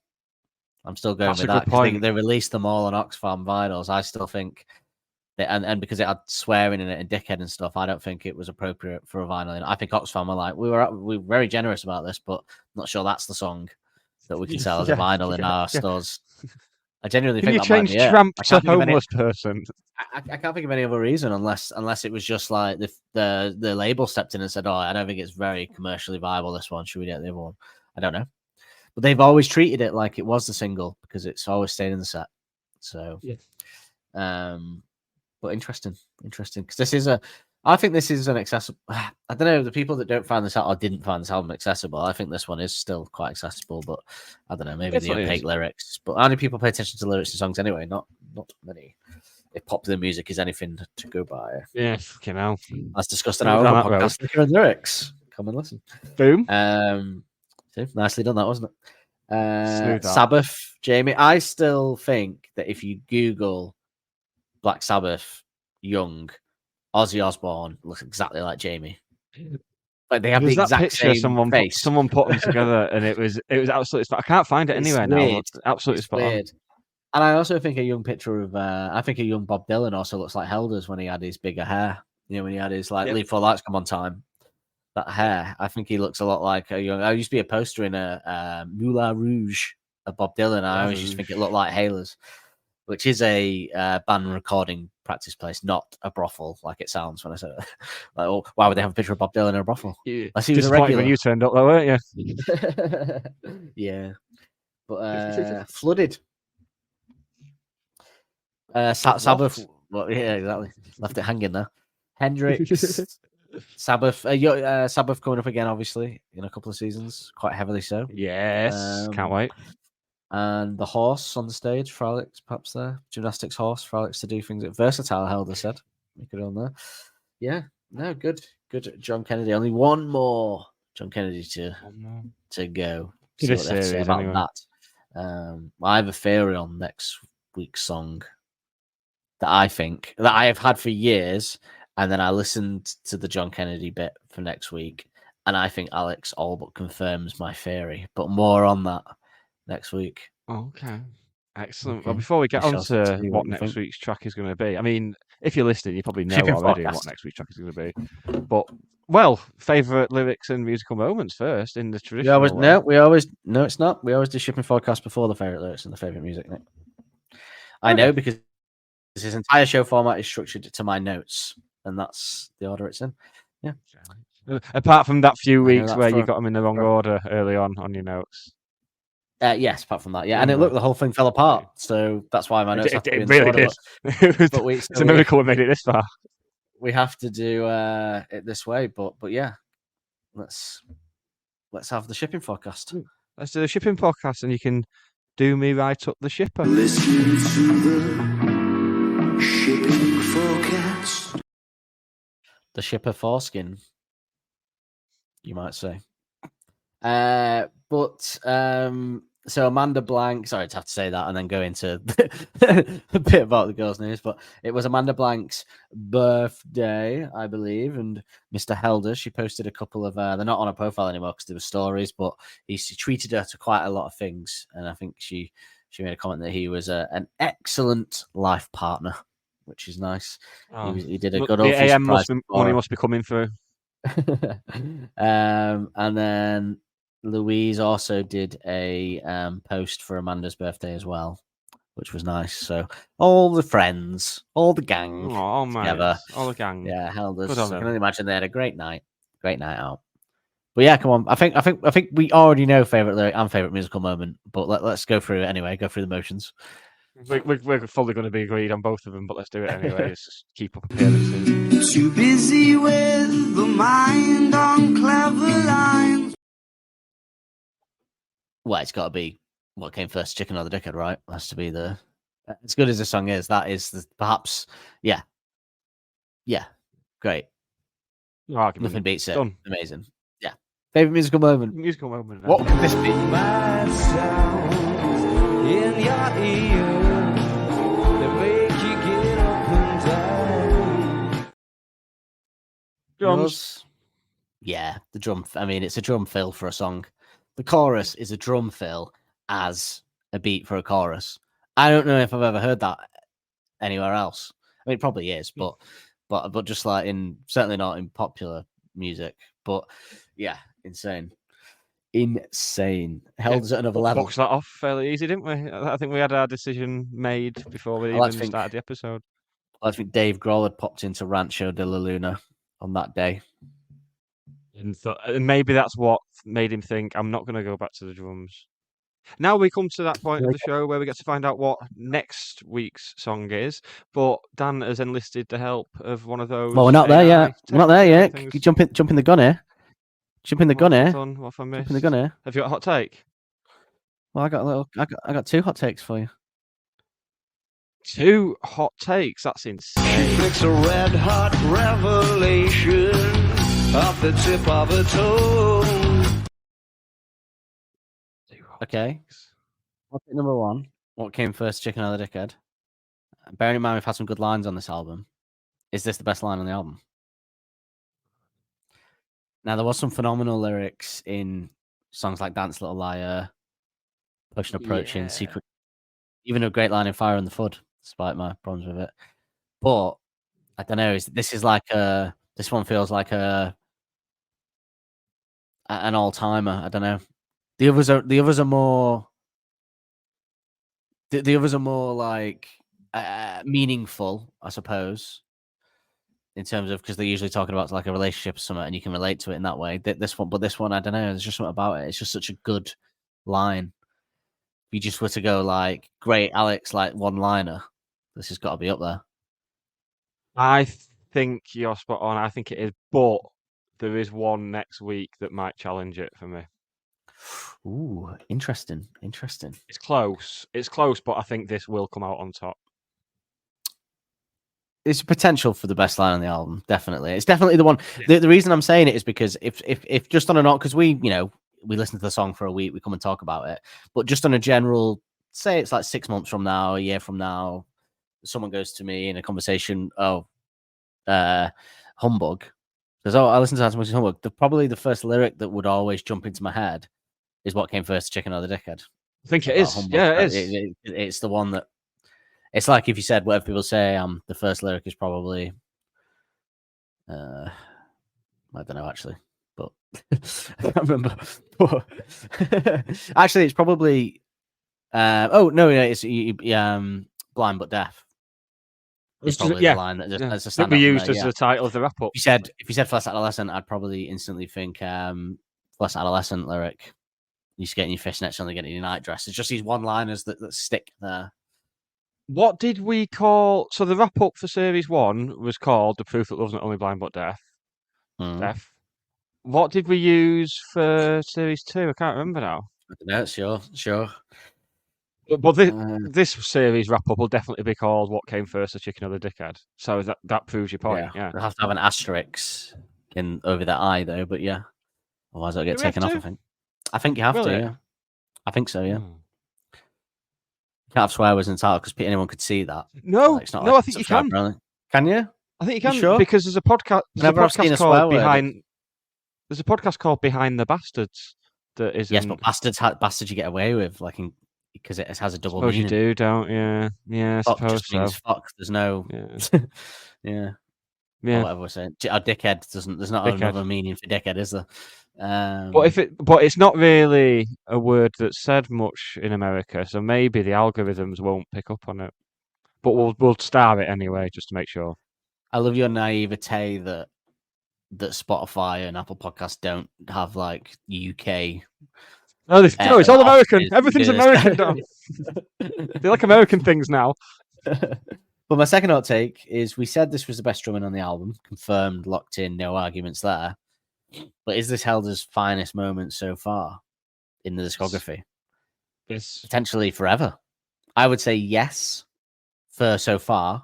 Speaker 3: I'm still going with that. They released them all on Oxfam vinyls. I still think and because it had swearing in it and dickhead and stuff, I don't think it was appropriate for a vinyl. And I think Oxfam are like, we were very generous about this, but I'm not sure that's the song that we can sell as a vinyl in our stores. I genuinely think that might be it.
Speaker 2: Tramp to homeless person?
Speaker 3: I can't think of any other reason unless it was just like the label stepped in and said, "Oh, I don't think it's very commercially viable. This one, should we get the other one?" I don't know, but they've always treated it like it was the single because it's always stayed in the set. So, but interesting because I think this is an accessible. I don't know, the people that don't find this out or didn't find this album accessible. I think this one is still quite accessible, but I don't know, maybe the opaque lyrics. But only people pay attention to lyrics and songs anyway, not many. If popular music is anything to go by,
Speaker 2: fucking hell.
Speaker 3: As discussed in our other podcast, lyrics. Come and listen.
Speaker 2: Boom.
Speaker 3: Nicely done, that wasn't it? Sabbath, Jamie. I still think that if you Google Black Sabbath young, Ozzy Osbourne looks exactly like Jamie. Like they have the exact
Speaker 2: picture
Speaker 3: same face.
Speaker 2: Someone put them together, and it was absolutely. I can't find it anywhere now. It's absolutely spot on.
Speaker 3: And I also think a young picture of I think a young Bob Dylan also looks like Helder's when he had his bigger hair. You know, when he had his Leave Before Lights Come On time. That hair, I think he looks a lot like a young. I used to be a poster in a Moulin Rouge of Bob Dylan. I always just think it looked like Haler's, which is a band recording practice place, not a brothel, like it sounds when I say it. Like, oh, why would they have a picture of Bob Dylan in a brothel?
Speaker 2: Unless he was a regular. When you turned up, though, weren't you?
Speaker 3: Yeah, but flooded. Sabbath. Well, yeah, exactly. Left it hanging there. Hendrix, Sabbath. Sabbath coming up again, obviously, in a couple of seasons, quite heavily so.
Speaker 2: Yes, can't wait.
Speaker 3: And the horse on the stage for Alex, perhaps there. Gymnastics horse for Alex to do things that versatile Helder said. We could on there. Yeah, no, good. John Kennedy. Only one more John Kennedy to go. See what they have to say about that. I have a theory on next week's song that I think that I have had for years, and then I listened to the John Kennedy bit for next week, and I think Alex all but confirms my theory. But more on that next week.
Speaker 2: Okay. Excellent. Okay. Well, before we get on to what next week's track is going to be, I mean, if you're listening, you probably know already what next week's track is going to be. But, favourite lyrics and musical moments first in the traditional way.
Speaker 3: No, it's not. We always do Shipping Forecast before the favourite lyrics and the favourite music. Nick. I know because this entire show format is structured to my notes, and that's the order it's in. Yeah.
Speaker 2: Apart from that few weeks where you got them in the wrong order early on your notes.
Speaker 3: Yes, apart from that, yeah. And the whole thing fell apart, so that's why my notes have to be in
Speaker 2: really
Speaker 3: order.
Speaker 2: It's a miracle we made it this far.
Speaker 3: We have to do it this way, but yeah, let's have the shipping forecast.
Speaker 2: Let's do the shipping podcast, and you can do me right up the shipper.
Speaker 6: Listen to the shipping forecast.
Speaker 3: The shipper foreskin, you might say. So Amanda Blank, sorry to have to say that and then go into a bit about the girls' news, but it was Amanda Blank's birthday, I believe, and Mr. Helder, she posted a couple of, they're not on her profile anymore because they were stories, but she treated her to quite a lot of things, and I think she she made a comment that he was an excellent life partner, which is nice. He did a good old
Speaker 2: the AM money must be coming through.
Speaker 3: And then Louise also did a post for Amanda's birthday as well, which was nice. So all the friends, all the gang together,
Speaker 2: all the gang,
Speaker 3: held us. So I can only imagine they had a great night out. But yeah, come on. I think we already know favorite lyric and favorite musical moment, but let's go through it anyway. Go through the motions.
Speaker 2: We're fully going to be agreed on both of them, but let's do it anyway. Let's just keep up appearances.
Speaker 6: Too busy with the mind on clever lines.
Speaker 3: Well, it's got to be what came first, chicken or the dickhead, right? Has to be the. As good as the song is, that is perhaps, yeah, great.
Speaker 2: No argument.
Speaker 3: Nothing beats it.
Speaker 2: Done.
Speaker 3: Amazing. Yeah. Favorite musical moment. What could this be?
Speaker 6: In your ear, they make you get up and down.
Speaker 2: Drums.
Speaker 3: Yeah, the drum. I mean, it's a drum fill for a song. The chorus is a drum fill as a beat for a chorus. I don't know if I've ever heard that anywhere else. I mean, it probably is, but just like certainly not in popular music. But yeah, insane. Held us at another level.
Speaker 2: Boxed that off fairly easy, didn't we? I think we had our decision made before we even started the episode.
Speaker 3: I think Dave Grohl had popped into Rancho de la Luna on that day.
Speaker 2: And maybe that's what made him think, I'm not going to go back to the drums. Now we come to that point of the show where we get to find out what next week's song is. But Dan has enlisted the help of one of those.
Speaker 3: Well, we're not there yet. We're not there yet. You jump in the gun here. Jump in the gun here.
Speaker 2: What have I missed?
Speaker 3: Jump in the gun here.
Speaker 2: Have you got a hot take?
Speaker 3: Well, I got 2 hot takes for you.
Speaker 2: 2 hot takes? That's insane.
Speaker 6: She flicks a red hot revelation off the tip of her toe.
Speaker 3: Okay. Hot take number 1. What came first, chicken or the dickhead? Bearing in mind we've had some good lines on this album. Is this the best line on the album? Now, there was some phenomenal lyrics in songs like Dance Little Liar, Push and Approaching, Secret. Even a great line in Fire and the Flood, despite my problems with it. But I don't know. This one feels like an all timer. I don't know. The others are more. The others are more like meaningful, I suppose. In terms of, because they're usually talking about like a relationship or something, and you can relate to it in that way. This one, I don't know. There's just something about it. It's just such a good line. If you just were to go like, great, Alex, like one-liner, this has got to be up there.
Speaker 2: I think you're spot on. I think it is, but there is one next week that might challenge it for me.
Speaker 3: Ooh, interesting.
Speaker 2: It's close, but I think this will come out on top.
Speaker 3: It's potential for the best line on the album. Definitely, it's definitely the one. Yeah. The reason I'm saying it is because if just on a note, because we listen to the song for a week, we come and talk about it, but just on a general, say it's like 6 months from now, a year from now, someone goes to me in a conversation, humbug. Because I listen to that so much humbug. Probably the first lyric that would always jump into my head is what came first, chicken or the dickhead.
Speaker 2: I think it is. Humbug. Yeah, it is.
Speaker 3: It's the one that. It's like if you said whatever people say. The first lyric is probably, I don't know actually, but I can't remember. But actually, it's probably. It's blind but deaf. It's probably the line that just
Speaker 2: that we used as the title of the wrap up.
Speaker 3: If you said Flash Adolescent, I'd probably instantly think Flash Adolescent lyric. You're getting your fishnets on, getting your night dress. It's just these one-liners that stick there.
Speaker 2: What did we call? So the wrap up for Series 1 was called "The Proof That Love's Not Only Blind But Deaf." Deaf. What did we use for Series 2? I can't remember now.
Speaker 3: I don't know. Sure.
Speaker 2: But this series wrap up will definitely be called "What Came First, the Chicken or the Dickhead?" So that proves your point. Yeah.
Speaker 3: We'll have to have an asterisk over that I though. But yeah, otherwise it'll get taken off. I think you have to. Yeah. I think so. Yeah. You can't have swear words in the title because anyone could see that.
Speaker 2: No, I think you can.
Speaker 3: Really. Can you?
Speaker 2: I think you can because there's a podcast. There's a podcast called Behind the Bastards that is.
Speaker 3: Yes, but bastards you get away with. Like you because it has a double
Speaker 2: Suppose
Speaker 3: meaning.
Speaker 2: you do, don't you? Yeah, I
Speaker 3: Fuck
Speaker 2: suppose
Speaker 3: just means
Speaker 2: so.
Speaker 3: fuck. There's no,
Speaker 2: Yeah.
Speaker 3: Or whatever we're saying. A dickhead doesn't. There's not
Speaker 2: Dickhead.
Speaker 3: another meaning for dickhead, is there?
Speaker 2: But it's not really a word that's said much in America, so maybe the algorithms won't pick up on it. But we'll star it anyway, just to make sure.
Speaker 3: I love your naivete that Spotify and Apple Podcasts don't have like UK.
Speaker 2: No, it's all American. Everything's American now. They like American things now.
Speaker 3: But my second hot take is we said this was the best drumming on the album. Confirmed, locked in, no arguments there. But is this Helder's finest moment so far in the discography?
Speaker 2: Yes.
Speaker 3: Potentially forever. I would say yes for so far.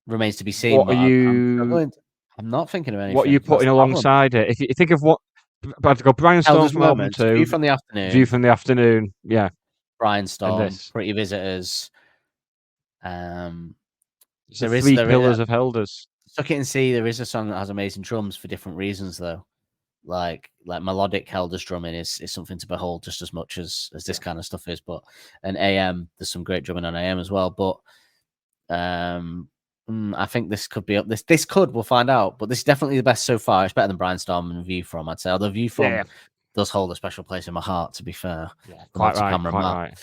Speaker 3: Remains to be seen.
Speaker 2: What are you...
Speaker 3: I'm not thinking of anything.
Speaker 2: What are you putting alongside it? If you think of what... I'd go Brian Storm from album 2.
Speaker 3: View from the Afternoon.
Speaker 2: View from the Afternoon, yeah.
Speaker 3: Brian Storm, Pretty Visitors. There is
Speaker 2: three pillars of Helders.
Speaker 3: Suck It and See. There is a song that has amazing drums for different reasons, though. Like melodic Helders drumming is something to behold just as much as this kind of stuff is. But and AM, there's some great drumming on AM as well. But I think this could be up. This could, we'll find out. But this is definitely the best so far. It's better than Brian Storm and View From, I'd say. Although View From does hold a special place in my heart, to be fair.
Speaker 2: Yeah, quite right.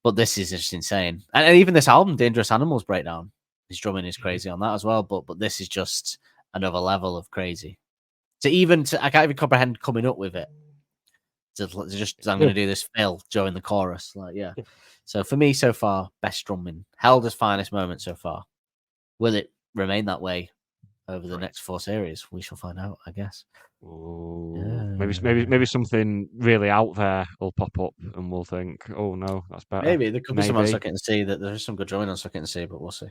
Speaker 3: But this is just insane. And even this album, Dangerous Animals Breakdown, his drumming is crazy on that as well. But this is just another level of crazy. I can't even comprehend coming up with it. I'm going to do this fill during the chorus. So for me, so far, best drumming. Helder's finest moment so far. Will it remain that way over the next 4 series? We shall find out, I guess.
Speaker 2: Maybe something really out there will pop up and we'll think, oh no, that's better.
Speaker 3: Maybe there could be some on Suck It and See that there's some good drumming on Suck It and See, but we'll see.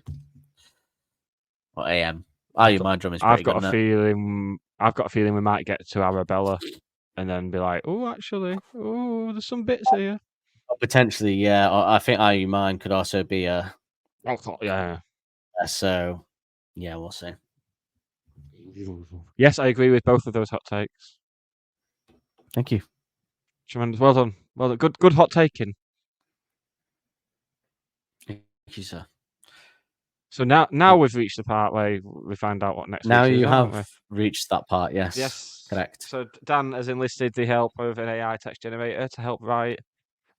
Speaker 3: Or AM. My drum is pretty good.
Speaker 2: I've got a feeling we might get to Arabella and then be like, there's some bits here.
Speaker 3: Potentially, yeah. I think Are You Mine could also be a.
Speaker 2: Yeah.
Speaker 3: So, yeah, we'll see.
Speaker 2: Yes, I agree with both of those hot takes.
Speaker 3: Thank you.
Speaker 2: Tremendous. Well done. Good hot taking.
Speaker 3: Thank you, sir.
Speaker 2: So now we've reached the part where we find out what next.
Speaker 3: Now
Speaker 2: week is,
Speaker 3: you have reached that part.
Speaker 2: Yes,
Speaker 3: correct.
Speaker 2: So Dan has enlisted the help of an AI text generator to help write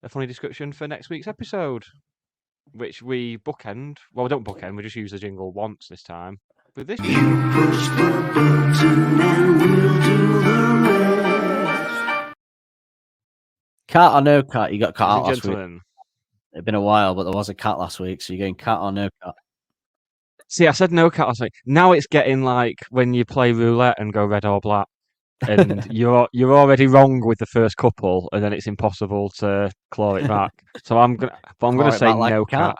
Speaker 2: a funny description for next week's episode, which we bookend. Well, we don't bookend. We just use the jingle once this time. With this,
Speaker 6: you push the button and we'll do the rest.
Speaker 3: Cat or no cat? You got cat out last week. It's been a while, but there was a cat last week. So you're going cat or no cat?
Speaker 2: See, I said no cat last week. Now it's getting like when you play roulette and go red or black, and you're already wrong with the first couple, and then it's impossible to claw it back. So I'm gonna say no cat.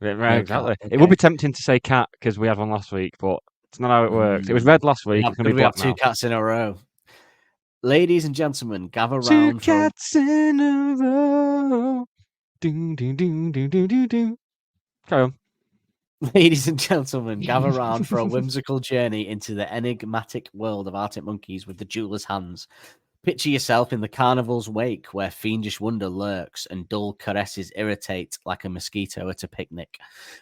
Speaker 2: Right, exactly. Okay. It would be tempting to say cat because we had one last week, but it's not how it works. It was red last week.
Speaker 3: We have 2 cats in a row. Ladies and gentlemen, gather round.
Speaker 2: 2 cats in a row. Ding, ding, ding, ding, ding, ding, ding. Carry on.
Speaker 3: Ladies and gentlemen, gather round for a whimsical journey into the enigmatic world of Arctic monkeys with the jeweler's hands. Picture yourself in the carnival's wake where fiendish wonder lurks and dull caresses irritate like a mosquito at a picnic.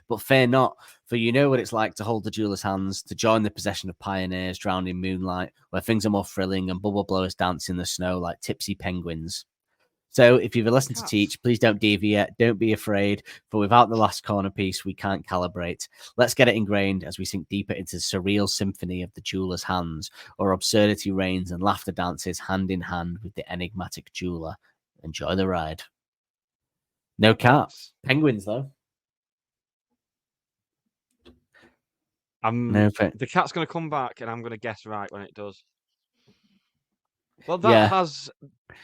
Speaker 3: But fear not, for you know what it's like to hold the jeweler's hands, to join the procession of pioneers drowned in moonlight, where things are more thrilling and bubble blowers dance in the snow like tipsy penguins. So if you've a lesson to teach, please don't deviate. Don't be afraid, for without the last corner piece, we can't calibrate. Let's get it ingrained as we sink deeper into the surreal symphony of the jeweler's hands, or absurdity reigns and laughter dances hand in hand with the enigmatic jeweler. Enjoy the ride. No cats. Penguins, though.
Speaker 2: The cat's going to come back, and I'm going to guess right when it does. Well, that has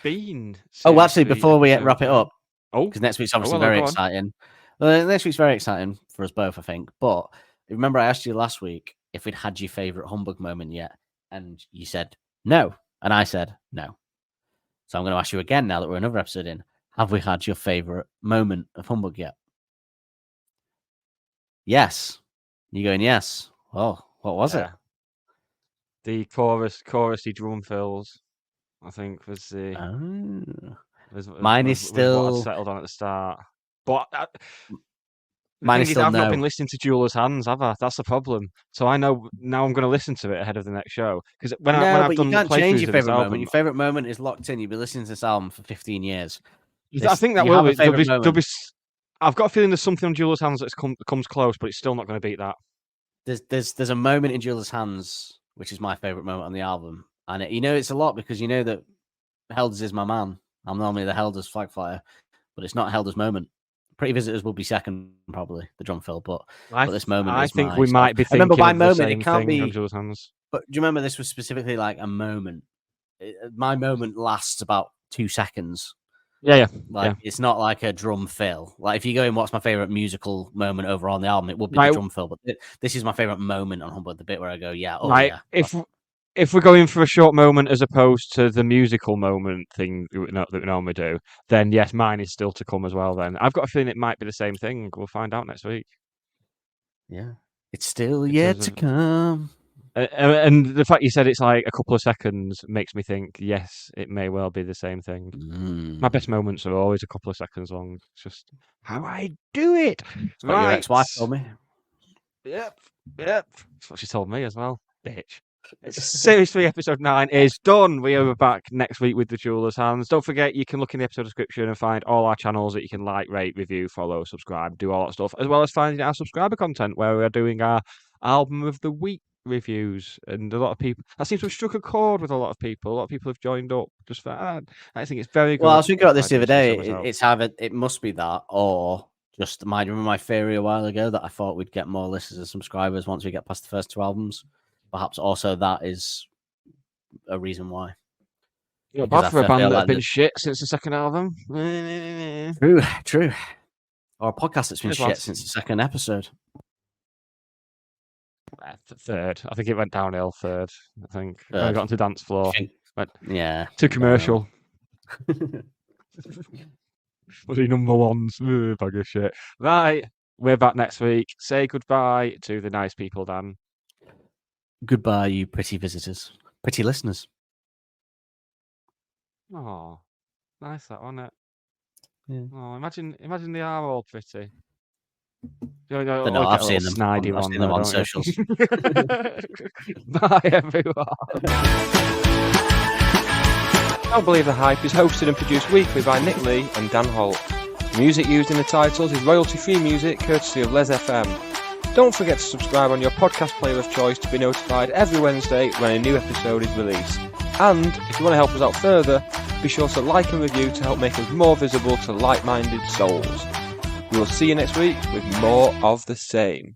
Speaker 2: been.
Speaker 3: Oh, actually, before we wrap it up,
Speaker 2: Oh,
Speaker 3: because next week's obviously very exciting. Well, next week's very exciting for us both, I think. But remember, I asked you last week if we'd had your favorite humbug moment yet, and you said no, and I said no. So I'm going to ask you again now that we're another episode in. Have we had your favorite moment of humbug yet? Yes. You're going yes. Oh, what was it?
Speaker 2: The chorusy drum fills, I think, was the.
Speaker 3: Mine is still
Speaker 2: what I'd settled on at the start. But
Speaker 3: mine is still
Speaker 2: I've
Speaker 3: no.
Speaker 2: not been listening to Jeweler's Hands, have I? That's the problem. So I know now I'm going to listen to it ahead of the next show. Because when I've done
Speaker 3: you can't change your favorite
Speaker 2: album,
Speaker 3: moment. Your favorite moment is locked in. You've been listening to this album for 15 years.
Speaker 2: I think that will be. I've got a feeling there's something on Jeweler's Hands that comes close, but it's still not going to beat that.
Speaker 3: There's a moment in Jeweler's Hands which is my favorite moment on the album, and it's a lot because you know that Helders is my man. I'm normally the Helders flag flyer, but it's not Helders' moment. Pretty Visitors will be second, probably the drum fill, but this moment.
Speaker 2: I think we might be thinking.
Speaker 3: Remember, by
Speaker 2: of
Speaker 3: moment
Speaker 2: the same
Speaker 3: it can't
Speaker 2: thing
Speaker 3: be.
Speaker 2: on Jeweler's Hands.
Speaker 3: But do you remember this was specifically like a moment? My moment lasts about 2 seconds.
Speaker 2: Yeah.
Speaker 3: It's not like a drum fill. Like if you go in, what's my favorite musical moment over on the album? It would be the drum fill. But this is my favorite moment on Humbug, the bit where I go, yeah.
Speaker 2: If we're going for a short moment as opposed to the musical moment thing that we normally do, then yes, mine is still to come as well. Then I've got a feeling it might be the same thing. We'll find out next week.
Speaker 3: Yeah, it's still yet to come.
Speaker 2: And the fact you said it's like a couple of seconds makes me think, yes, it may well be the same thing. My best moments are always a couple of seconds long. It's just how I do it.
Speaker 3: That's what your ex-wife told me.
Speaker 2: Yep. That's what she told me as well, bitch. Series 3, Episode 9 is done. We are back next week with the Jeweler's Hands. Don't forget, you can look in the episode description and find all our channels that you can like, rate, review, follow, subscribe, do all that stuff, as well as finding our subscriber content where we are doing our Album of the Week reviews. And a lot of people, that seems to have struck a chord with a lot of people. A lot of people have joined up just for that. I think it's very good.
Speaker 3: Well, I was thinking about this the other day. It's either it must be that, or just remember my theory a while ago that I thought we'd get more listeners and subscribers once we get past the first 2 albums. Perhaps also that is a reason why.
Speaker 2: Yeah, bad for a band that have been shit since the second album.
Speaker 3: True. Or a podcast that's been shit since the second episode.
Speaker 2: Third. I think it went downhill third. I think. I got onto dance floor.
Speaker 3: Yeah.
Speaker 2: Too commercial. Was he number ones? Bag of shit. Right. We're back next week. Say goodbye to the nice people, Dan.
Speaker 3: Goodbye, you pretty visitors. Pretty listeners.
Speaker 2: Oh, nice that, wasn't it?
Speaker 3: Yeah.
Speaker 2: Oh, imagine they are all pretty.
Speaker 3: I've seen them. I've seen them on socials.
Speaker 2: Bye, everyone.
Speaker 12: Don't Believe the Hype is hosted and produced weekly by Nick Lee and Dan Holt. The music used in the titles is royalty-free music courtesy of Les FM. Don't forget to subscribe on your podcast player of choice to be notified every Wednesday when a new episode is released. And if you want to help us out further, be sure to like and review to help make us more visible to like-minded souls. We will see you next week with more of the same.